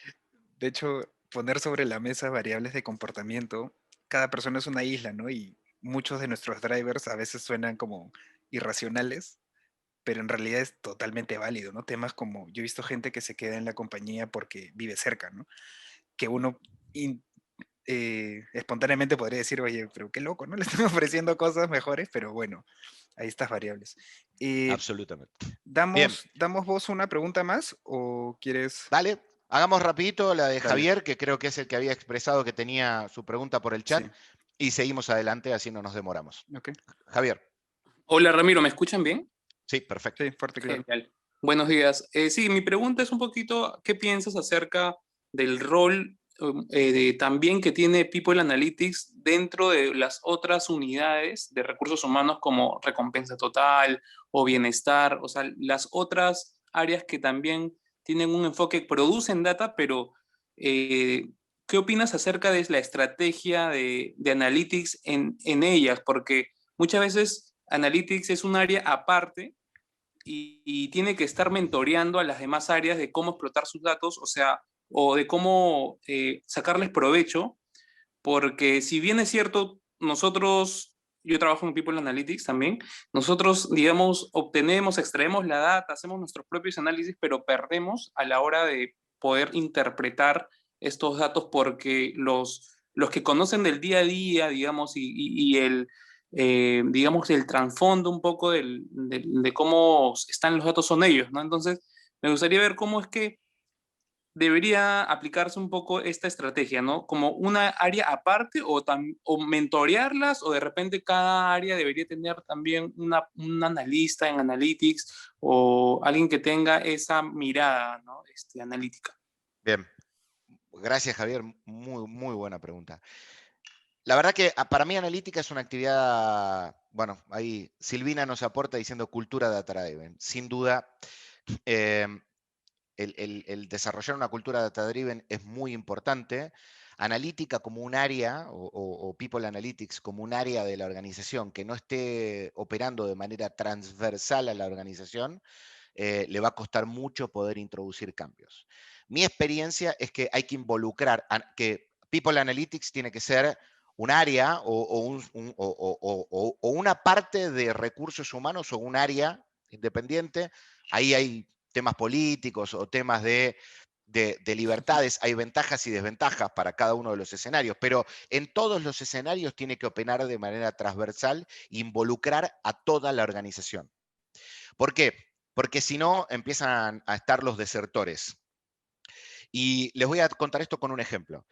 de hecho, poner sobre la mesa variables de comportamiento, cada persona es una isla, ¿no? Y muchos de nuestros drivers a veces suenan como irracionales, pero en realidad es totalmente válido, ¿no? Temas como, yo he visto gente que se queda en la compañía porque vive cerca, ¿no? Que uno espontáneamente podría decir, oye, pero qué loco, ¿no? Le están ofreciendo cosas mejores, pero bueno, ahí estas variables. Absolutamente. Bien, ¿Damos vos una pregunta más o quieres? dale, hagamos rapidito la de Dale, Javier, que creo que es el que había expresado que tenía su pregunta por el sí, chat, y seguimos adelante, así no nos demoramos. ok, Javier, Hola Ramiro, ¿me escuchan bien? sí, perfecto. sí, fuerte, claro. Genial. Buenos días. Sí, mi pregunta es un poquito, ¿qué piensas acerca del rol también que tiene People Analytics dentro de las otras unidades de recursos humanos como recompensa total o bienestar? O sea, las otras áreas que también tienen un enfoque, producen data, pero ¿qué opinas acerca de la estrategia de Analytics en ellas? Porque muchas veces Analytics es un área aparte y tiene que estar mentoreando a las demás áreas de cómo explotar sus datos, o sea, o de cómo sacarles provecho, porque si bien es cierto, nosotros, yo trabajo en People Analytics también, nosotros, digamos, obtenemos, extraemos la data, hacemos nuestros propios análisis, pero perdemos a la hora de poder interpretar estos datos porque los que conocen del día a día, digamos, y el, digamos, el trasfondo un poco de cómo están los datos son ellos, ¿no? Entonces, me gustaría ver cómo es que debería aplicarse un poco esta estrategia, ¿no? Como una área aparte o mentorearlas o de repente cada área debería tener también un analista en Analytics o alguien que tenga esa mirada, ¿no? Analítica. Bien, gracias Javier, muy buena pregunta. La verdad que para mí analítica es una actividad, bueno, ahí Silvina nos aporta diciendo cultura data-driven. Sin duda, el desarrollar una cultura data-driven es muy importante. Analítica como un área, o People Analytics como un área de la organización que no esté operando de manera transversal a la organización, le va a costar mucho poder introducir cambios. Mi experiencia es que hay que involucrar, que People Analytics tiene que ser un área o una parte de recursos humanos o un área independiente. Ahí hay temas políticos o temas de libertades, hay ventajas y desventajas para cada uno de los escenarios, pero en todos los escenarios tiene que operar de manera transversal e involucrar a toda la organización. ¿Por qué? Porque si no empiezan a estar los desertores. Y les voy a contar esto con un ejemplo.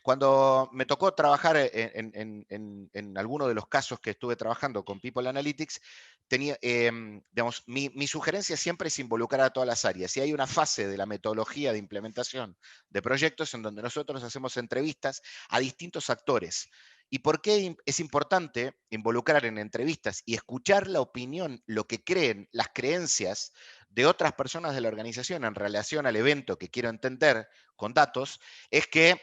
Cuando me tocó trabajar en alguno de los casos que estuve trabajando con People Analytics, tenía, digamos, mi sugerencia siempre es involucrar a todas las áreas. Y hay una fase de la metodología de implementación de proyectos en donde nosotros hacemos entrevistas a distintos actores. ¿Y por qué es importante involucrar en entrevistas y escuchar la opinión, lo que creen, las creencias de otras personas de la organización en relación al evento que quiero entender con datos? Es que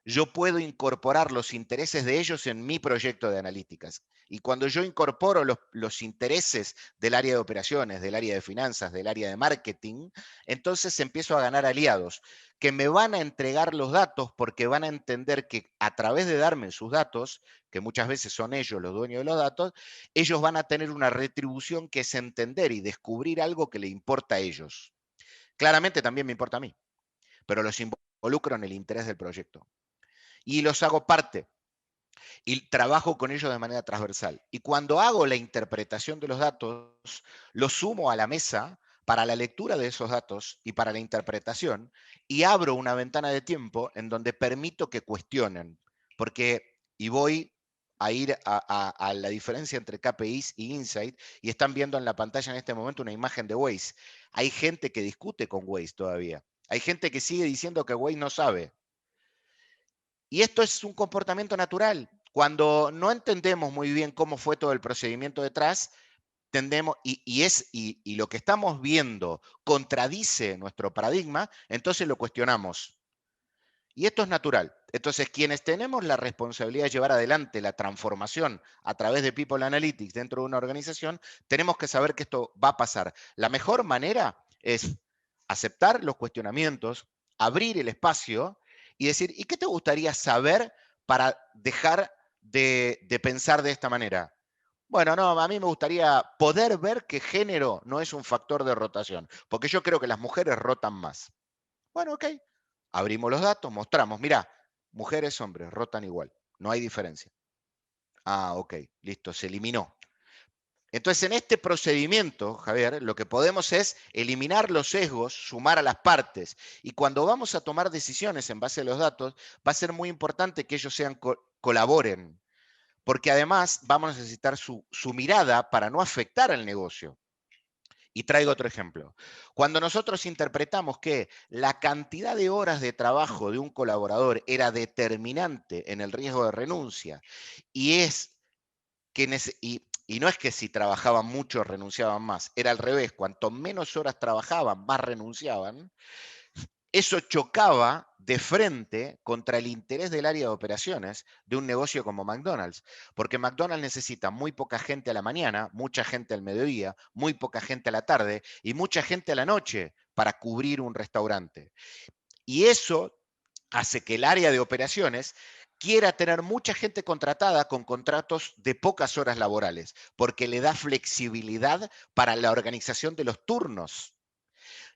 yo puedo incorporar los intereses de ellos en mi proyecto de analíticas. Y cuando yo incorporo los intereses del área de operaciones, del área de finanzas, del área de marketing, entonces empiezo a ganar aliados que me van a entregar los datos porque van a entender que a través de darme sus datos, que muchas veces son ellos los dueños de los datos, ellos van a tener una retribución que es entender y descubrir algo que le importa a ellos. Claramente también me importa a mí, pero los involucro en el interés del proyecto. Y los hago parte. Y trabajo con ellos de manera transversal. Y cuando hago la interpretación de los datos, los sumo a la mesa para la lectura de esos datos y para la interpretación, y abro una ventana de tiempo en donde permito que cuestionen. Porque, y voy a ir a la diferencia entre KPIs y Insight, y están viendo en la pantalla en este momento una imagen de Waze. Hay gente que discute con Waze todavía. Hay gente que sigue diciendo que Waze no sabe. Y esto es un comportamiento natural. Cuando no entendemos muy bien cómo fue todo el procedimiento detrás, tendemos, y lo que estamos viendo contradice nuestro paradigma, entonces lo cuestionamos. Y esto es natural. Entonces, quienes tenemos la responsabilidad de llevar adelante la transformación a través de People Analytics dentro de una organización, tenemos que saber que esto va a pasar. La mejor manera es aceptar los cuestionamientos, abrir el espacio y decir, ¿y qué te gustaría saber para dejar de pensar de esta manera? Bueno, no, a mí me gustaría poder ver que género no es un factor de rotación, porque yo creo que las mujeres rotan más. Bueno, ok. Abrimos los datos, mostramos, mirá, mujeres, hombres, rotan igual, no hay diferencia. Ah, ok, listo, se eliminó. Entonces, en este procedimiento, Javier, lo que podemos es eliminar los sesgos, sumar a las partes. Y cuando vamos a tomar decisiones en base a los datos, va a ser muy importante que ellos colaboren, porque además vamos a necesitar su mirada para no afectar al negocio. Y traigo otro ejemplo. Cuando nosotros interpretamos que la cantidad de horas de trabajo de un colaborador era determinante en el riesgo de renuncia, y no es que si trabajaban mucho renunciaban más, era al revés, cuanto menos horas trabajaban, más renunciaban, eso chocaba de frente contra el interés del área de operaciones de un negocio como McDonald's, porque McDonald's necesita muy poca gente a la mañana, mucha gente al mediodía, muy poca gente a la tarde y mucha gente a la noche para cubrir un restaurante. Y eso hace que el área de operaciones quiera tener mucha gente contratada con contratos de pocas horas laborales, porque le da flexibilidad para la organización de los turnos.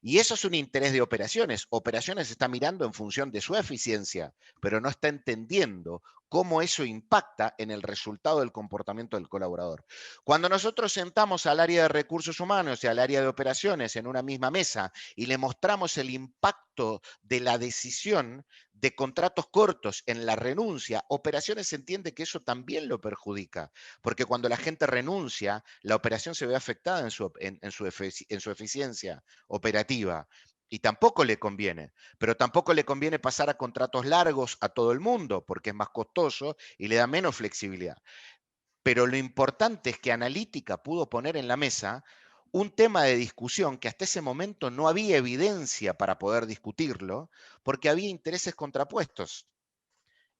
Y eso es un interés de operaciones. Operaciones está mirando en función de su eficiencia, pero no está entendiendo cómo eso impacta en el resultado del comportamiento del colaborador. Cuando nosotros sentamos al área de recursos humanos y al área de operaciones en una misma mesa y le mostramos el impacto de la decisión de contratos cortos en la renuncia, operaciones entiende que eso también lo perjudica, porque cuando la gente renuncia, la operación se ve afectada en su eficiencia operativa. Y tampoco le conviene, pero tampoco le conviene pasar a contratos largos a todo el mundo, porque es más costoso y le da menos flexibilidad. Pero lo importante es que Analítica pudo poner en la mesa un tema de discusión que hasta ese momento no había evidencia para poder discutirlo, porque había intereses contrapuestos.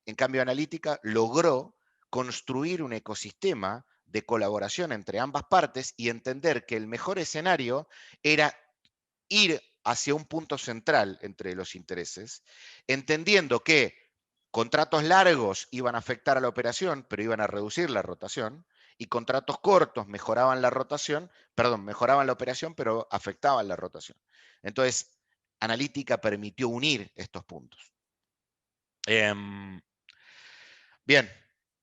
En cambio, Analítica logró construir un ecosistema de colaboración entre ambas partes y entender que el mejor escenario era ir hacia un punto central entre los intereses, entendiendo que contratos largos iban a afectar a la operación, pero iban a reducir la rotación, y contratos cortos mejoraban la rotación, perdón, mejoraban la operación, pero afectaban la rotación. Entonces, Analítica permitió unir estos puntos. Bien,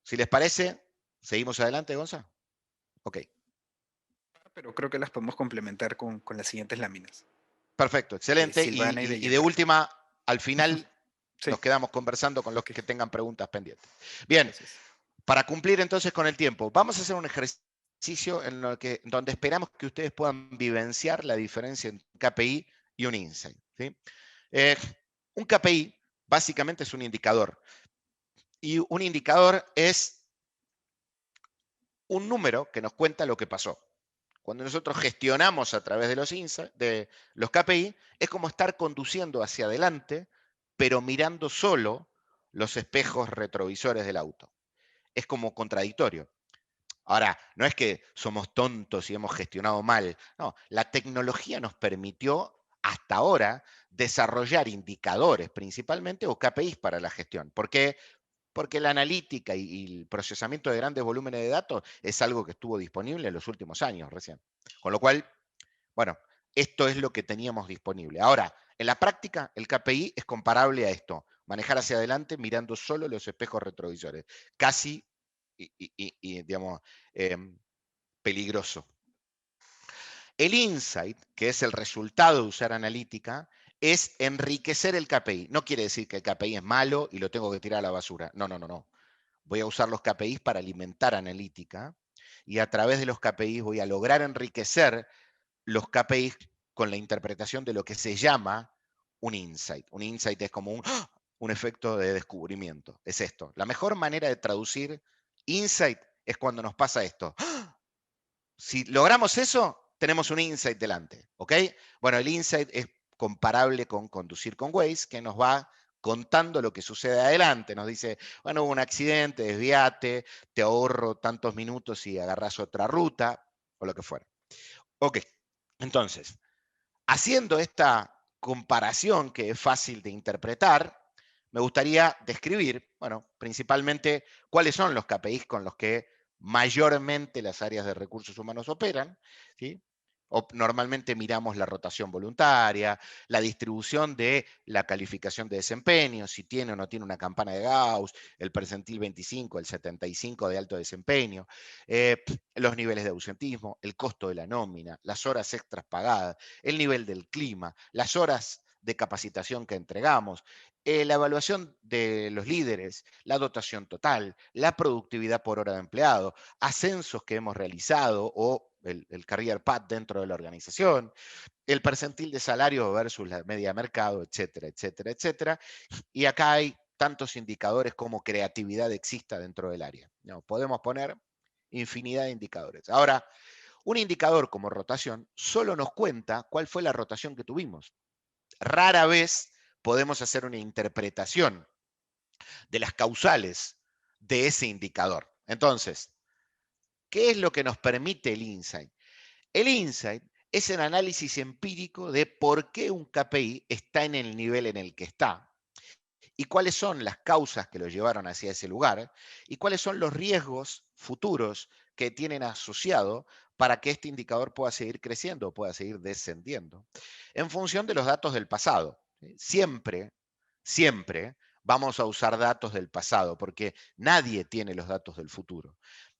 si les parece, seguimos adelante, Gonza. Ok. Pero creo que las podemos complementar con las siguientes láminas. Perfecto, excelente. Silvana y Y de Gianfranco. última, al final Sí. nos quedamos conversando con los que tengan preguntas pendientes. Bien, Gracias. para cumplir entonces con el tiempo, vamos a hacer un ejercicio donde esperamos que ustedes puedan vivenciar la diferencia entre un KPI y un Insight. ¿Sí? Un KPI básicamente es un indicador. Y un indicador es un número que nos cuenta lo que pasó. Cuando nosotros gestionamos a través de los KPI, es como estar conduciendo hacia adelante, pero mirando solo los espejos retrovisores del auto. Es como contradictorio. Ahora, no es que somos tontos y hemos gestionado mal. No, la tecnología nos permitió hasta ahora desarrollar indicadores principalmente o KPIs para la gestión. ¿Por qué? Porque la analítica y el procesamiento de grandes volúmenes de datos es algo que estuvo disponible en los últimos años recién. Con lo cual, bueno, esto es lo que teníamos disponible. Ahora, en la práctica, el KPI es comparable a esto, manejar hacia adelante mirando solo los espejos retrovisores. Casi, digamos, peligroso. El insight, que es el resultado de usar analítica, es enriquecer el KPI. No quiere decir que el KPI es malo y lo tengo que tirar a la basura. No, no, no, no. Voy a usar los KPIs para alimentar analítica y a través de los KPIs voy a lograr enriquecer los KPIs con la interpretación de lo que se llama un insight. Un insight es como un efecto de descubrimiento. Es esto. La mejor manera de traducir insight es cuando nos pasa esto. Si logramos eso, tenemos un insight delante. ¿Ok? Bueno, el insight es comparable con conducir con Waze, que nos va contando lo que sucede adelante. Nos dice, bueno, hubo un accidente, desvíate, te ahorro tantos minutos y agarras otra ruta, o lo que fuera. Ok, entonces, haciendo esta comparación que es fácil de interpretar, me gustaría describir, bueno, principalmente cuáles son los KPIs con los que mayormente las áreas de recursos humanos operan, ¿sí? Normalmente miramos la rotación voluntaria, la distribución de la calificación de desempeño, si tiene o no tiene una campana de Gauss, el percentil 25, el 75 de alto desempeño, los niveles de ausentismo, el costo de la nómina, las horas extras pagadas, el nivel del clima, las horas de capacitación que entregamos, la evaluación de los líderes, la dotación total, la productividad por hora de empleado, ascensos que hemos realizado o el career path dentro de la organización, el percentil de salario versus la media de mercado, etcétera, etcétera, etcétera. Y acá hay tantos indicadores como creatividad exista dentro del área. No, podemos poner infinidad de indicadores. Ahora, un indicador como rotación solo nos cuenta cuál fue la rotación que tuvimos. Rara vez podemos hacer una interpretación de las causales de ese indicador. Entonces, ¿qué es lo que nos permite el insight? El insight es el análisis empírico de por qué un KPI está en el nivel en el que está y cuáles son las causas que lo llevaron hacia ese lugar y cuáles son los riesgos futuros que tienen asociado para que este indicador pueda seguir creciendo o pueda seguir descendiendo en función de los datos del pasado. Siempre, siempre vamos a usar datos del pasado porque nadie tiene los datos del futuro.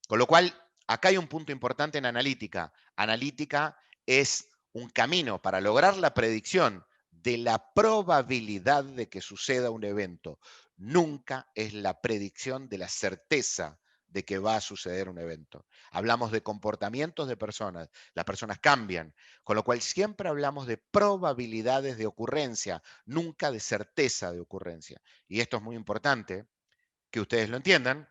Con lo cual, acá hay un punto importante en analítica. Analítica es un camino para lograr la predicción de la probabilidad de que suceda un evento. Nunca es la predicción de la certeza de que va a suceder un evento. Hablamos de comportamientos de personas. Las personas cambian, con lo cual siempre hablamos de probabilidades de ocurrencia, nunca de certeza de ocurrencia. Y esto es muy importante que ustedes lo entiendan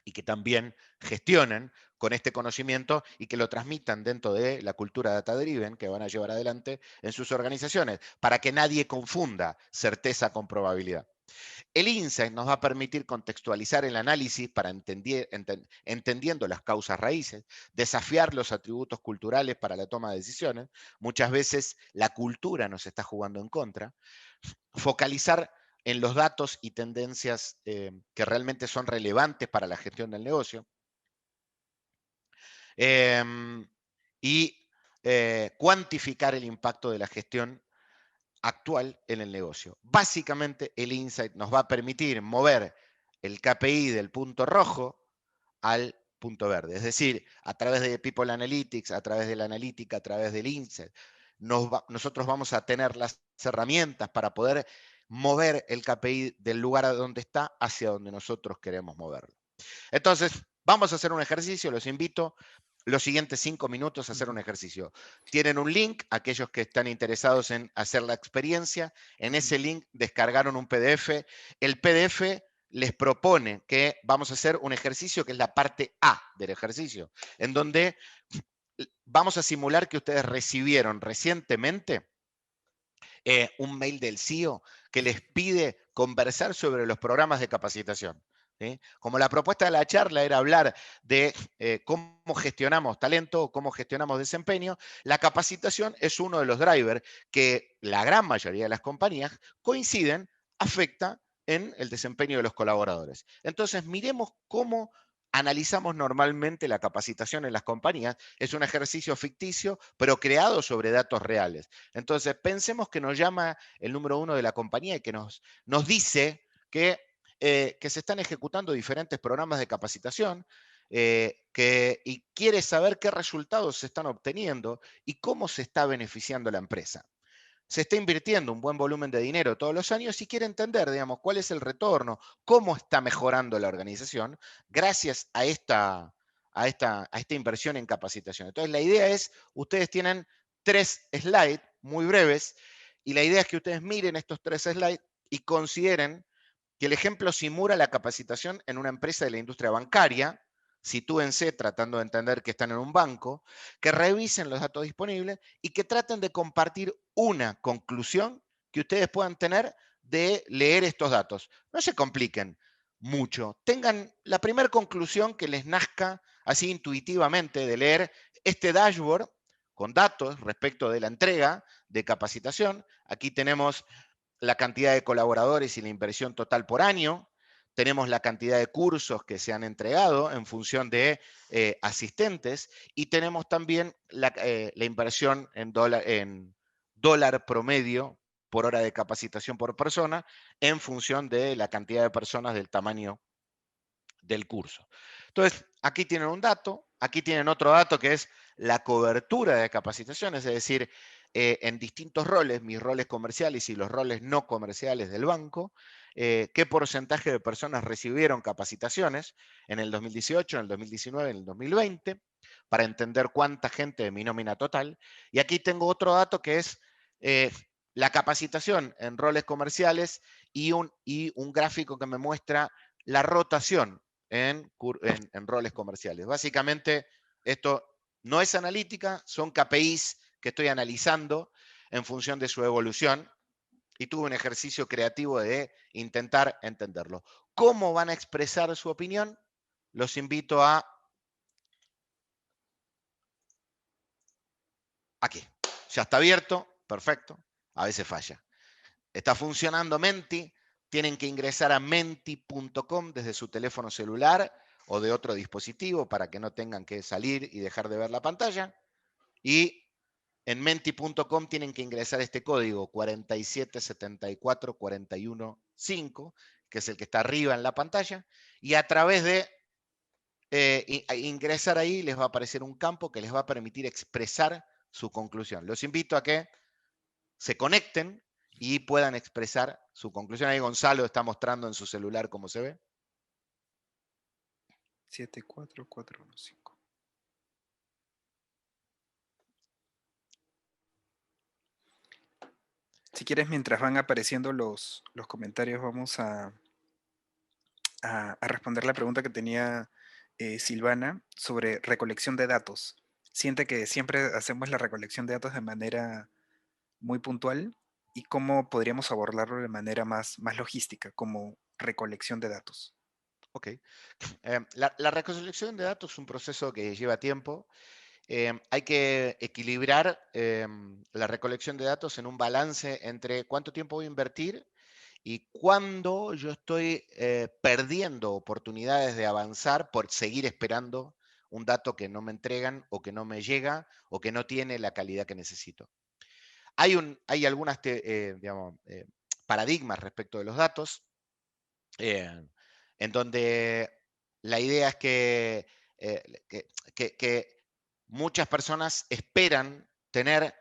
y que también gestionen con este conocimiento y que lo transmitan dentro de la cultura data-driven que van a llevar adelante en sus organizaciones, para que nadie confunda certeza con probabilidad. El insight nos va a permitir contextualizar el análisis para entendiendo las causas raíces, desafiar los atributos culturales para la toma de decisiones. Muchas veces la cultura nos está jugando en contra. Focalizar en los datos y tendencias que realmente son relevantes para la gestión del negocio. Y cuantificar el impacto de la gestión actual en el negocio. Básicamente, el insight nos va a permitir mover el KPI del punto rojo al punto verde. Es decir, a través de People Analytics, a través de la analítica, a través del insight, nosotros vamos a tener las herramientas para poder mover el KPI del lugar a donde está hacia donde nosotros queremos moverlo. Entonces, vamos a hacer un ejercicio, los invito los siguientes 5 minutos a hacer un ejercicio. Tienen un link, aquellos que están interesados en hacer la experiencia, en ese link descargaron un PDF. El PDF les propone que vamos a hacer un ejercicio que es la parte A del ejercicio, en donde vamos a simular que ustedes recibieron recientemente un mail del CEO que les pide conversar sobre los programas de capacitación. ¿Sí? Como la propuesta de la charla era hablar de cómo gestionamos talento, cómo gestionamos desempeño, la capacitación es uno de los drivers que la gran mayoría de las compañías coinciden, afecta en el desempeño de los colaboradores. Entonces, miremos cómo analizamos normalmente la capacitación en las compañías. Es un ejercicio ficticio, pero creado sobre datos reales. Entonces, pensemos que nos llama el número 1 de la compañía y que nos dice que se están ejecutando diferentes programas de capacitación y quiere saber qué resultados se están obteniendo y cómo se está beneficiando la empresa. se está invirtiendo un buen volumen de dinero todos los años y quiere entender, digamos, cuál es el retorno, cómo está mejorando la organización gracias a esta inversión en capacitación. Entonces, la idea es, ustedes tienen 3 slides muy breves, y la idea es que ustedes miren estos 3 slides y consideren que el ejemplo simula la capacitación en una empresa de la industria bancaria. Sitúense tratando de entender que están en un banco, que revisen los datos disponibles y que traten de compartir una conclusión que ustedes puedan tener de leer estos datos. No se compliquen mucho. Tengan la primera conclusión que les nazca así intuitivamente de leer este dashboard con datos respecto de la entrega de capacitación. Aquí tenemos la cantidad de colaboradores y la inversión total por año. Tenemos la cantidad de cursos que se han entregado en función de asistentes, y tenemos también la inversión en dólar promedio por hora de capacitación por persona en función de la cantidad de personas del tamaño del curso. Entonces, aquí tienen un dato, aquí tienen otro dato que es la cobertura de capacitaciones, es decir, en distintos roles, mis roles comerciales y los roles no comerciales del banco, qué porcentaje de personas recibieron capacitaciones en el 2018, en el 2019, en el 2020, para entender cuánta gente de mi nómina total. Y aquí tengo otro dato que es la capacitación en roles comerciales y un gráfico que me muestra la rotación en roles comerciales. Básicamente, esto no es analítica, son KPIs que estoy analizando en función de su evolución, y tuve un ejercicio creativo de intentar entenderlo. ¿Cómo van a expresar su opinión? Los invito a... Aquí. Ya está abierto, perfecto. A veces falla. Está funcionando Menti. Tienen que ingresar a menti.com desde su teléfono celular o de otro dispositivo para que no tengan que salir y dejar de ver la pantalla. Y en menti.com tienen que ingresar este código 4774415, que es el que está arriba en la pantalla, y a través de ingresar ahí les va a aparecer un campo que les va a permitir expresar su conclusión. Los invito a que se conecten y puedan expresar su conclusión. Ahí Gonzalo está mostrando en su celular cómo se ve. 74415. Si quieres, mientras van apareciendo los comentarios, vamos a responder la pregunta que tenía Silvana sobre recolección de datos. Siente que siempre hacemos la recolección de datos de manera muy puntual, y cómo podríamos abordarlo de manera más logística, como recolección de datos. Ok. La recolección de datos es un proceso que lleva tiempo. Hay que equilibrar la recolección de datos en un balance entre cuánto tiempo voy a invertir y cuándo yo estoy perdiendo oportunidades de avanzar por seguir esperando un dato que no me entregan o que no me llega o que no tiene la calidad que necesito. Hay algunas paradigmas respecto de los datos, en donde la idea es que muchas personas esperan tener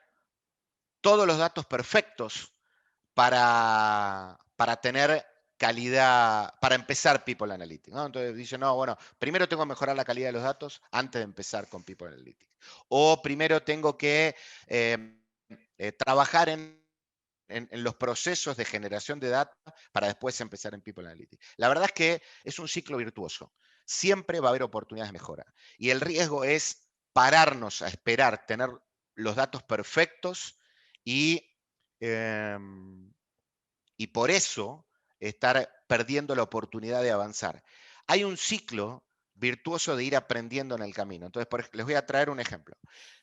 todos los datos perfectos para tener calidad, para empezar People Analytics, ¿no? Entonces dicen, no, bueno, primero tengo que mejorar la calidad de los datos antes de empezar con People Analytics. O primero tengo que trabajar en los procesos de generación de data para después empezar en People Analytics. La verdad es que es un ciclo virtuoso. Siempre va a haber oportunidades de mejora. Y el riesgo es pararnos a esperar tener los datos perfectos y por eso estar perdiendo la oportunidad de avanzar. Hay un ciclo virtuoso de ir aprendiendo en el camino. Entonces, les voy a traer un ejemplo.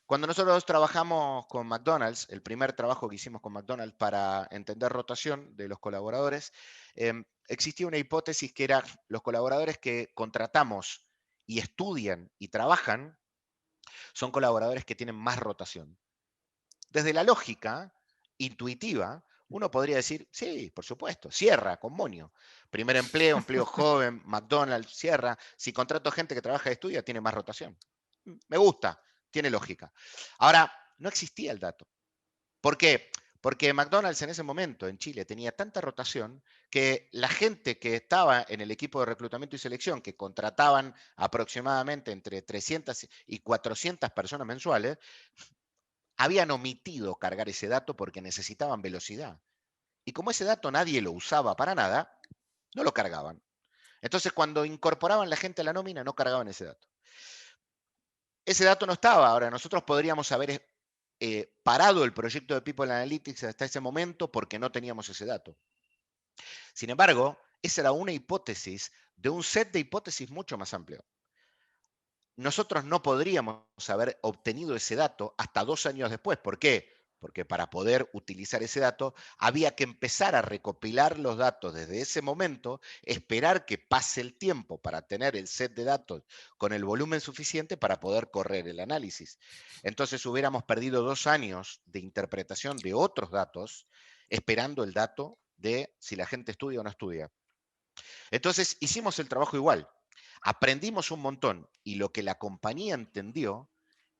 Cuando nosotros trabajamos con McDonald's, el primer trabajo que hicimos con McDonald's para entender rotación de los colaboradores, existía una hipótesis que era los colaboradores que contratamos y estudian y trabajan son colaboradores que tienen más rotación. Desde la lógica intuitiva, uno podría decir, sí, por supuesto, Sierra, con Monio. Primer empleo joven, McDonald's, Sierra. Si contrato gente que trabaja y estudia, tiene más rotación. Me gusta, tiene lógica. Ahora, no existía el dato. ¿Por qué? Porque McDonald's en ese momento en Chile tenía tanta rotación que la gente que estaba en el equipo de reclutamiento y selección, que contrataban aproximadamente entre 300 y 400 personas mensuales, habían omitido cargar ese dato porque necesitaban velocidad. Y como ese dato nadie lo usaba para nada, no lo cargaban. Entonces, cuando incorporaban la gente a la nómina, no cargaban ese dato. Ese dato no estaba. Ahora, nosotros podríamos haber parado el proyecto de People Analytics hasta ese momento porque no teníamos ese dato. Sin embargo, esa era una hipótesis de un set de hipótesis mucho más amplio. Nosotros no podríamos haber obtenido ese dato hasta 2 años después. ¿Por qué? Porque para poder utilizar ese dato había que empezar a recopilar los datos desde ese momento, esperar que pase el tiempo para tener el set de datos con el volumen suficiente para poder correr el análisis. Entonces hubiéramos perdido 2 años de interpretación de otros datos esperando el dato de si la gente estudia o no estudia. Entonces hicimos el trabajo igual. Aprendimos un montón y lo que la compañía entendió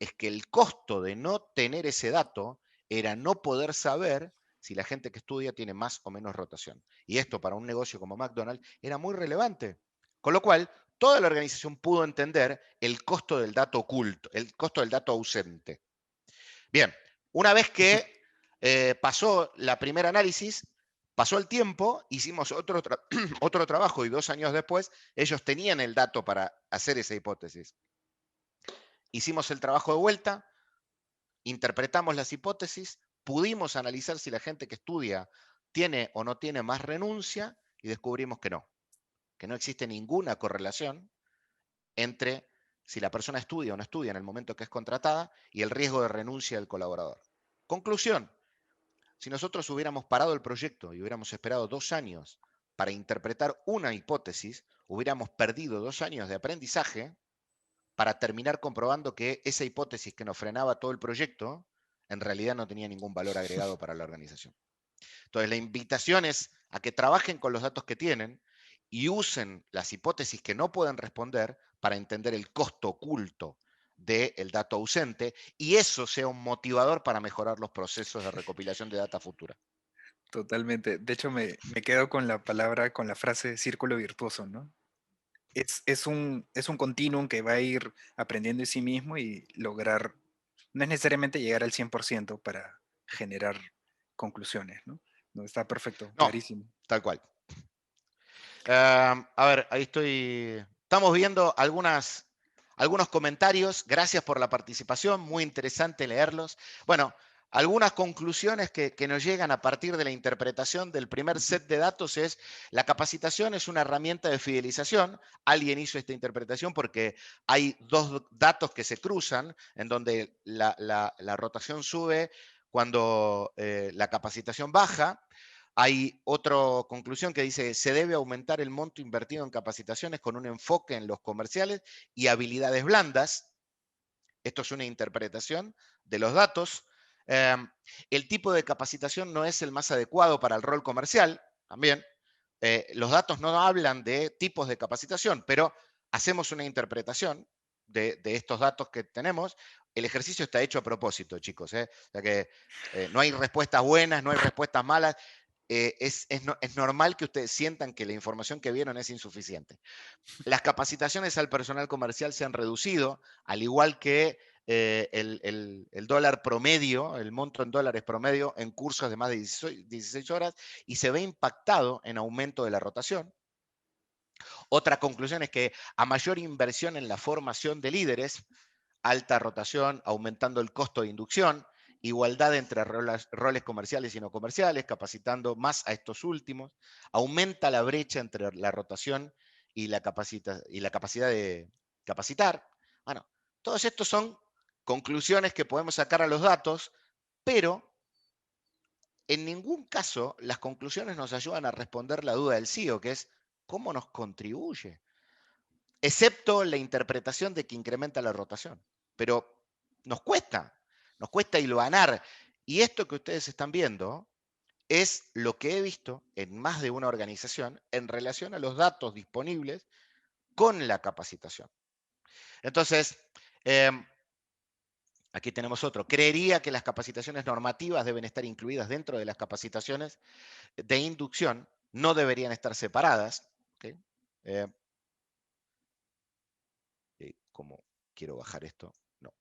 es que el costo de no tener ese dato era no poder saber si la gente que estudia tiene más o menos rotación. Y esto para un negocio como McDonald's era muy relevante. Con lo cual, toda la organización pudo entender el costo del dato oculto, el costo del dato ausente. Bien, una vez que pasó la primera análisis, pasó el tiempo, hicimos otro trabajo y 2 años después ellos tenían el dato para hacer esa hipótesis. Hicimos el trabajo de vuelta, interpretamos las hipótesis, pudimos analizar si la gente que estudia tiene o no tiene más renuncia y descubrimos que no existe ninguna correlación entre si la persona estudia o no estudia en el momento que es contratada y el riesgo de renuncia del colaborador. Conclusión, si nosotros hubiéramos parado el proyecto y hubiéramos esperado 2 años para interpretar una hipótesis, hubiéramos perdido 2 años de aprendizaje para terminar comprobando que esa hipótesis que nos frenaba todo el proyecto en realidad no tenía ningún valor agregado para la organización. Entonces, la invitación es a que trabajen con los datos que tienen y usen las hipótesis que no pueden responder para entender el costo oculto del dato ausente y eso sea un motivador para mejorar los procesos de recopilación de data futura. Totalmente. De hecho, me quedo con la palabra, con la frase círculo virtuoso, ¿no? Es un continuum que va a ir aprendiendo en sí mismo y lograr, no es necesariamente llegar al 100% para generar conclusiones, ¿no? No, está perfecto, No, clarísimo. tal cual. A ver, ahí estoy. Estamos viendo algunos comentarios. Gracias por la participación, muy interesante leerlos. Bueno, algunas conclusiones que nos llegan a partir de la interpretación del primer set de datos es la capacitación es una herramienta de fidelización. Alguien hizo esta interpretación porque hay 2 datos que se cruzan en donde la rotación sube cuando la capacitación baja. Hay otra conclusión que dice, se debe aumentar el monto invertido en capacitaciones con un enfoque en los comerciales y habilidades blandas. Esto es una interpretación de los datos. El tipo de capacitación no es el más adecuado para el rol comercial, también. Los datos no hablan de tipos de capacitación, pero hacemos una interpretación de estos datos que tenemos. El ejercicio está hecho a propósito, chicos. O sea que no hay respuestas buenas, no hay respuestas malas. Es normal que ustedes sientan que la información que vieron es insuficiente. Las capacitaciones al personal comercial se han reducido, al igual que el dólar promedio, el monto en dólares promedio en cursos de más de 16 horas, y se ve impactado en aumento de la rotación. Otra conclusión es que a mayor inversión en la formación de líderes, alta rotación, aumentando el costo de inducción, igualdad entre roles comerciales y no comerciales, capacitando más a estos últimos, aumenta la brecha entre la rotación y la capacidad de capacitar. Bueno, todos estos son conclusiones que podemos sacar a los datos, pero en ningún caso las conclusiones nos ayudan a responder la duda del CEO, que es ¿cómo nos contribuye? Excepto la interpretación de que incrementa la rotación. Pero nos cuesta hilvanar. Y esto que ustedes están viendo es lo que he visto en más de una organización en relación a los datos disponibles con la capacitación. Entonces, Aquí tenemos otro. Creería que las capacitaciones normativas deben estar incluidas dentro de las capacitaciones de inducción, no deberían estar separadas. ¿Okay? ¿Cómo quiero bajar esto? No.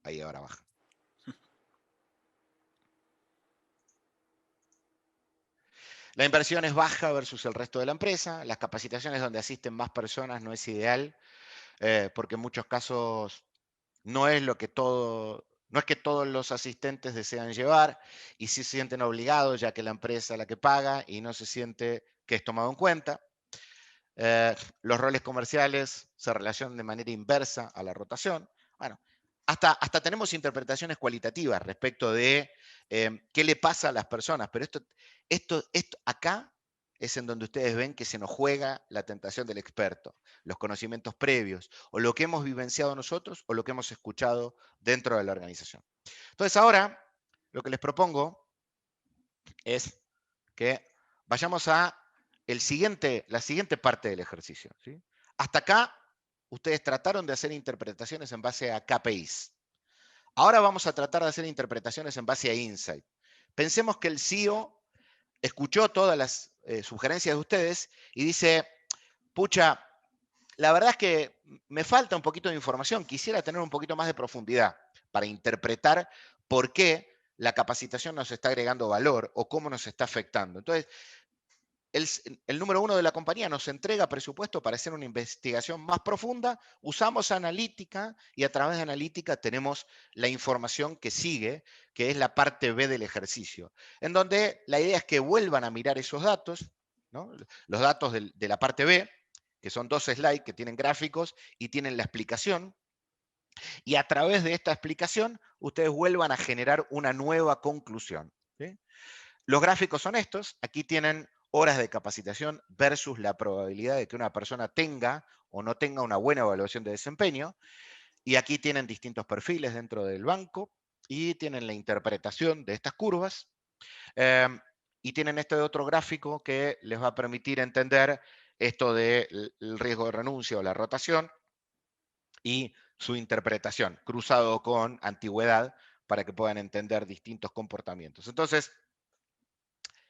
Ahí ahora baja. La inversión es baja versus el resto de la empresa. Las capacitaciones donde asisten más personas no es ideal, porque en muchos casos no es lo que no es que todos los asistentes desean llevar y sí se sienten obligados, ya que la empresa es la que paga y no se siente que es tomado en cuenta. Los roles comerciales se relacionan de manera inversa a la rotación. Bueno, hasta tenemos interpretaciones cualitativas respecto de qué le pasa a las personas, pero esto acá es en donde ustedes ven que se nos juega la tentación del experto, los conocimientos previos, o lo que hemos vivenciado nosotros, o lo que hemos escuchado dentro de la organización. Entonces ahora, lo que les propongo es que vayamos a la siguiente parte del ejercicio. ¿Sí? Hasta acá, ustedes trataron de hacer interpretaciones en base a KPIs. Ahora vamos a tratar de hacer interpretaciones en base a insight. Pensemos que el CEO escuchó todas las sugerencias de ustedes y dice, pucha, la verdad es que me falta un poquito de información, quisiera tener un poquito más de profundidad para interpretar por qué la capacitación nos está agregando valor o cómo nos está afectando. Entonces, el número 1 de la compañía nos entrega presupuesto para hacer una investigación más profunda, usamos analítica y a través de analítica tenemos la información que sigue, que es la parte B del ejercicio, en donde la idea es que vuelvan a mirar esos datos, ¿no? Los datos de la parte B, que son 2 slides que tienen gráficos y tienen la explicación, y a través de esta explicación ustedes vuelvan a generar una nueva conclusión. ¿Sí? Los gráficos son estos, aquí tienen horas de capacitación versus la probabilidad de que una persona tenga o no tenga una buena evaluación de desempeño, y aquí tienen distintos perfiles dentro del banco, y tienen la interpretación de estas curvas, y tienen este otro gráfico que les va a permitir entender esto del riesgo de renuncia o la rotación, y su interpretación, cruzado con antigüedad, para que puedan entender distintos comportamientos. Entonces,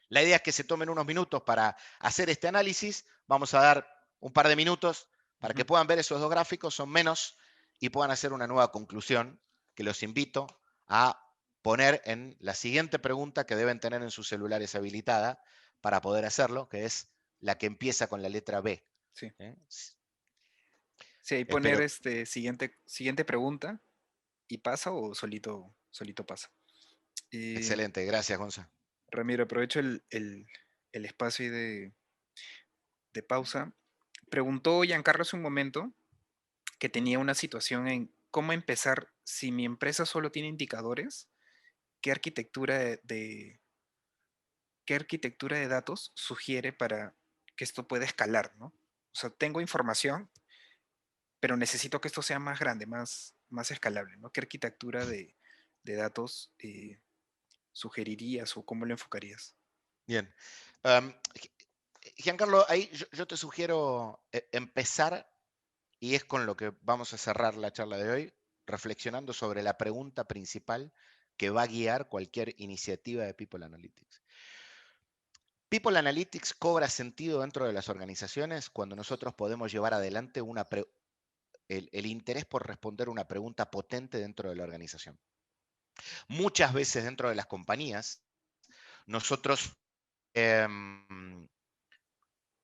la idea es que se tomen unos minutos para hacer este análisis. Vamos a dar un par de minutos para que puedan ver esos dos gráficos, son menos, y puedan hacer una nueva conclusión, que los invito a poner en la siguiente pregunta que deben tener en sus celulares habilitada para poder hacerlo, que es la que empieza con la letra B. Sí. ¿Eh? Sí, ahí Espero. poner siguiente pregunta y pasa o solito pasa. Excelente, gracias, Gonza. Ramiro, aprovecho el espacio ahí de pausa. Preguntó Giancarlo hace un momento que tenía una situación en cómo empezar si mi empresa solo tiene indicadores, qué arquitectura qué arquitectura de datos sugiere para que esto pueda escalar, ¿no? O sea, tengo información, pero necesito que esto sea más grande, más escalable, ¿no? ¿Qué arquitectura de datos sugerirías o cómo lo enfocarías? Bien. Giancarlo, ahí yo te sugiero empezar, y es con lo que vamos a cerrar la charla de hoy, reflexionando sobre la pregunta principal que va a guiar cualquier iniciativa de People Analytics. People Analytics cobra sentido dentro de las organizaciones cuando nosotros podemos llevar adelante el interés por responder una pregunta potente dentro de la organización. Muchas veces dentro de las compañías, nosotros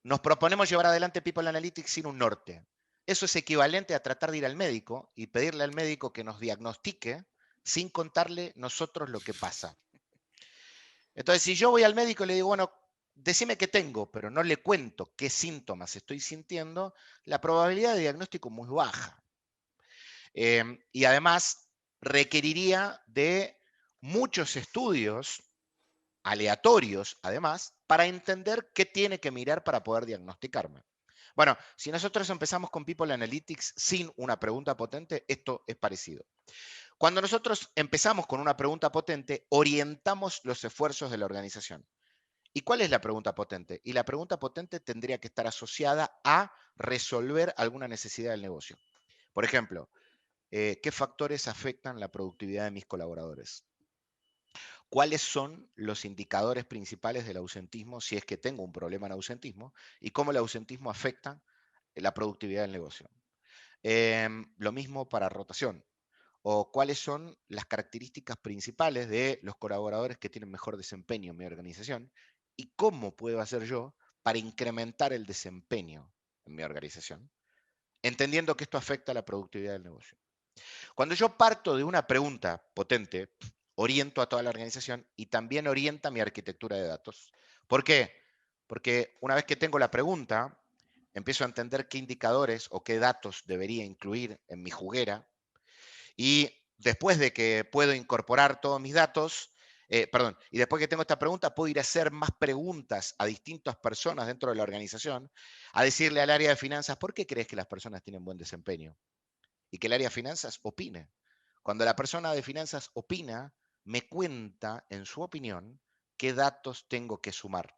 nos proponemos llevar adelante People Analytics sin un norte. Eso es equivalente a tratar de ir al médico y pedirle al médico que nos diagnostique sin contarle nosotros lo que pasa. Entonces, si yo voy al médico y le digo, bueno, decime qué tengo, pero no le cuento qué síntomas estoy sintiendo, la probabilidad de diagnóstico es muy baja. Y además requeriría de muchos estudios aleatorios, además, para entender qué tiene que mirar para poder diagnosticarme. Bueno, si nosotros empezamos con People Analytics sin una pregunta potente, esto es parecido. Cuando nosotros empezamos con una pregunta potente, orientamos los esfuerzos de la organización. ¿Y cuál es la pregunta potente? Y la pregunta potente tendría que estar asociada a resolver alguna necesidad del negocio. Por ejemplo, ¿qué factores afectan la productividad de mis colaboradores? ¿Cuáles son los indicadores principales del ausentismo si es que tengo un problema en ausentismo? ¿Y cómo el ausentismo afecta la productividad del negocio? Lo mismo para rotación. O cuáles son las características principales de los colaboradores que tienen mejor desempeño en mi organización y cómo puedo hacer yo para incrementar el desempeño en mi organización, entendiendo que esto afecta a la productividad del negocio. Cuando yo parto de una pregunta potente, oriento a toda la organización y también orienta mi arquitectura de datos. ¿Por qué? Porque una vez que tengo la pregunta, empiezo a entender qué indicadores o qué datos debería incluir en mi juguera. Y después de que puedo incorporar todos mis datos, y después que tengo esta pregunta, puedo ir a hacer más preguntas a distintas personas dentro de la organización, a decirle al área de finanzas, ¿por qué crees que las personas tienen buen desempeño? Y que el área de finanzas opine. Cuando la persona de finanzas opina, me cuenta, en su opinión, qué datos tengo que sumar.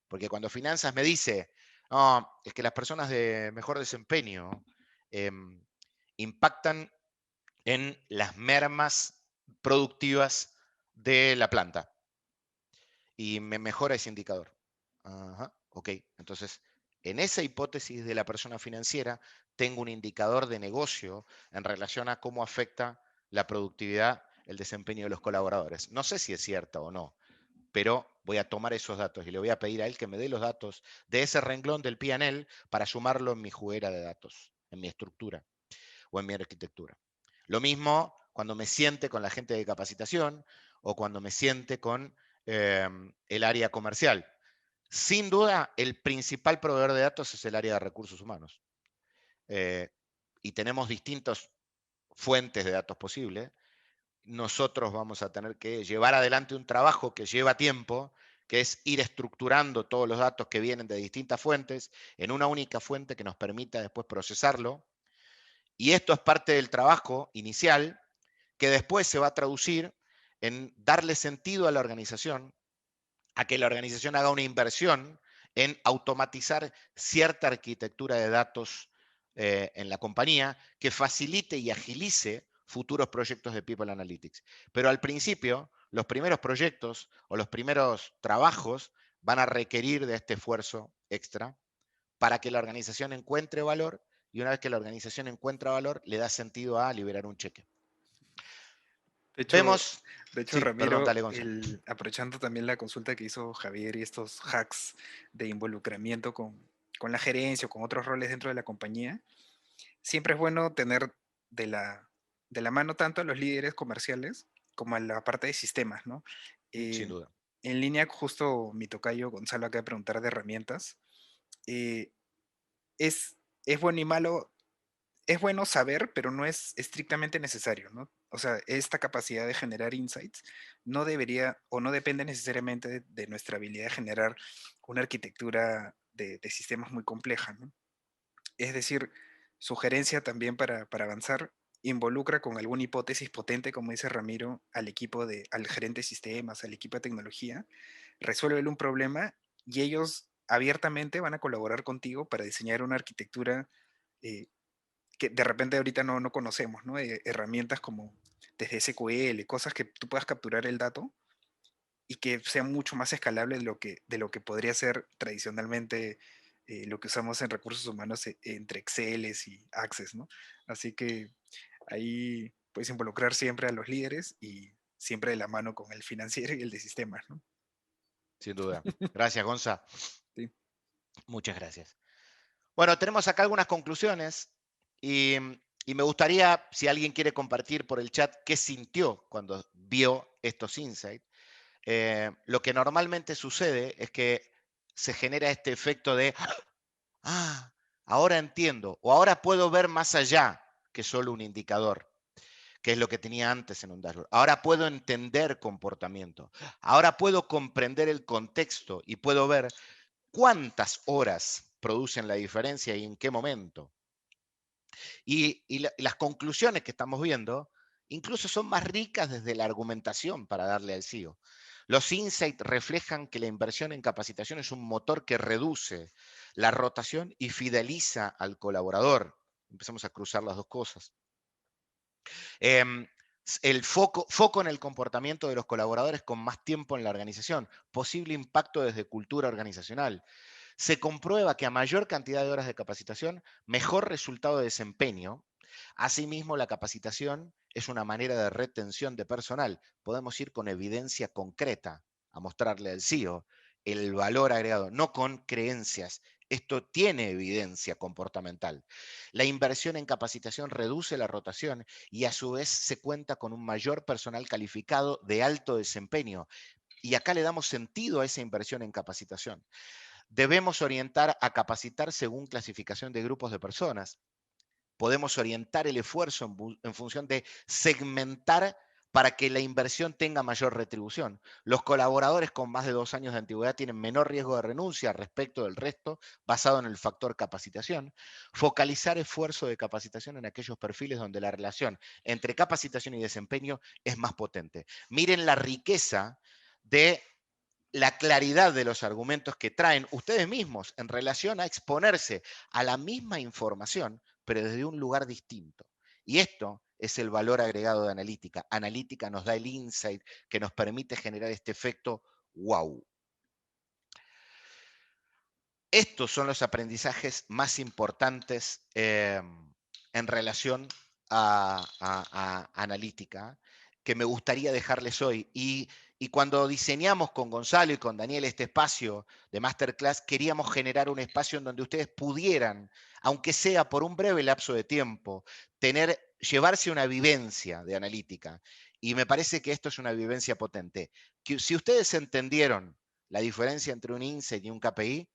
Porque cuando finanzas me dice, "Oh, es que las personas de mejor desempeño impactan en las mermas productivas de la planta y me mejora ese indicador". Ajá, ok, entonces en esa hipótesis de la persona financiera tengo un indicador de negocio en relación a cómo afecta la productividad, el desempeño de los colaboradores. No sé si es cierta o no, pero voy a tomar esos datos y le voy a pedir a él que me dé los datos de ese renglón del P&L para sumarlo en mi juguera de datos, en mi estructura o en mi arquitectura. Lo mismo cuando me siente con la gente de capacitación o cuando me siente con el área comercial. Sin duda, el principal proveedor de datos es el área de recursos humanos. Y tenemos distintas fuentes de datos posibles. Nosotros vamos a tener que llevar adelante un trabajo que lleva tiempo, que es ir estructurando todos los datos que vienen de distintas fuentes en una única fuente que nos permita después procesarlo. Y esto es parte del trabajo inicial que después se va a traducir en darle sentido a la organización, a que la organización haga una inversión en automatizar cierta arquitectura de datos en la compañía que facilite y agilice futuros proyectos de People Analytics. Pero al principio, los primeros proyectos o los primeros trabajos van a requerir de este esfuerzo extra para que la organización encuentre valor y una vez que la organización encuentra valor, le da sentido a liberar un cheque. De hecho, Vemos, sí, perdón, Ramiro, dale, Gonzalo. aprovechando también la consulta que hizo Javier y estos hacks de involucramiento con la gerencia o con otros roles dentro de la compañía, siempre es bueno tener de la mano tanto a los líderes comerciales como a la parte de sistemas, ¿no? Sin Eh, duda. en línea, justo mi tocayo Gonzalo acaba de preguntar de herramientas. eh, es bueno y malo, es bueno saber, pero no es estrictamente necesario, ¿no? O sea, esta capacidad de generar insights no debería o no depende necesariamente de nuestra habilidad de generar una arquitectura de sistemas muy compleja, ¿no? Es decir, sugerencia también para avanzar, involucra con alguna hipótesis potente, como dice Ramiro, al gerente de sistemas, al equipo de tecnología, resuélvele un problema y ellos abiertamente van a colaborar contigo para diseñar una arquitectura eh, que de repente ahorita no conocemos, ¿no? Herramientas como desde SQL, cosas que tú puedas capturar el dato y que sea mucho más escalable de lo que podría ser tradicionalmente lo que usamos en recursos humanos entre Excel y Access, ¿no? Así que ahí puedes involucrar siempre a los líderes y siempre de la mano con el financiero y el de sistemas, ¿no? Sin duda. Gracias, Gonza. Sí. Muchas gracias. Bueno, tenemos acá algunas conclusiones y, y me gustaría, si alguien quiere compartir por el chat qué sintió cuando vio estos insights. Lo que normalmente sucede es que se genera este efecto de, ah, ahora entiendo, o ahora puedo ver más allá que solo un indicador, que es lo que tenía antes en un dashboard. Ahora puedo entender comportamiento. Ahora puedo comprender el contexto y puedo ver cuántas horas producen la diferencia y en qué momento. Y las conclusiones que estamos viendo incluso son más ricas desde la argumentación para darle al CEO. Los insights reflejan que la inversión en capacitación es un motor que reduce la rotación y fideliza al colaborador. Empezamos a cruzar las dos cosas. El foco en el comportamiento de los colaboradores con más tiempo en la organización, posible impacto desde cultura organizacional. Se comprueba que a mayor cantidad de horas de capacitación, mejor resultado de desempeño. Asimismo, la capacitación es una manera de retención de personal. Podemos ir con evidencia concreta a mostrarle al CEO el valor agregado, no con creencias. Esto tiene evidencia comportamental. La inversión en capacitación reduce la rotación y a su vez se cuenta con un mayor personal calificado de alto desempeño. Y acá le damos sentido a esa inversión en capacitación. Debemos orientar a capacitar según clasificación de grupos de personas. Podemos orientar el esfuerzo en función de segmentar para que la inversión tenga mayor retribución. Los colaboradores con más de 2 años de antigüedad tienen menor riesgo de renuncia respecto del resto, basado en el factor capacitación. Focalizar esfuerzo de capacitación en aquellos perfiles donde la relación entre capacitación y desempeño es más potente. Miren la riqueza de la claridad de los argumentos que traen ustedes mismos en relación a exponerse a la misma información, pero desde un lugar distinto. Y esto es el valor agregado de analítica. Analítica nos da el insight que nos permite generar este efecto wow. Estos son los aprendizajes más importantes en relación a analítica que me gustaría dejarles hoy. Y cuando diseñamos con Gonzalo y con Daniel este espacio de Masterclass, queríamos generar un espacio en donde ustedes pudieran, aunque sea por un breve lapso de tiempo, llevarse una vivencia de analítica. Y me parece que esto es una vivencia potente. Que si ustedes entendieron la diferencia entre un INSET y un KPI,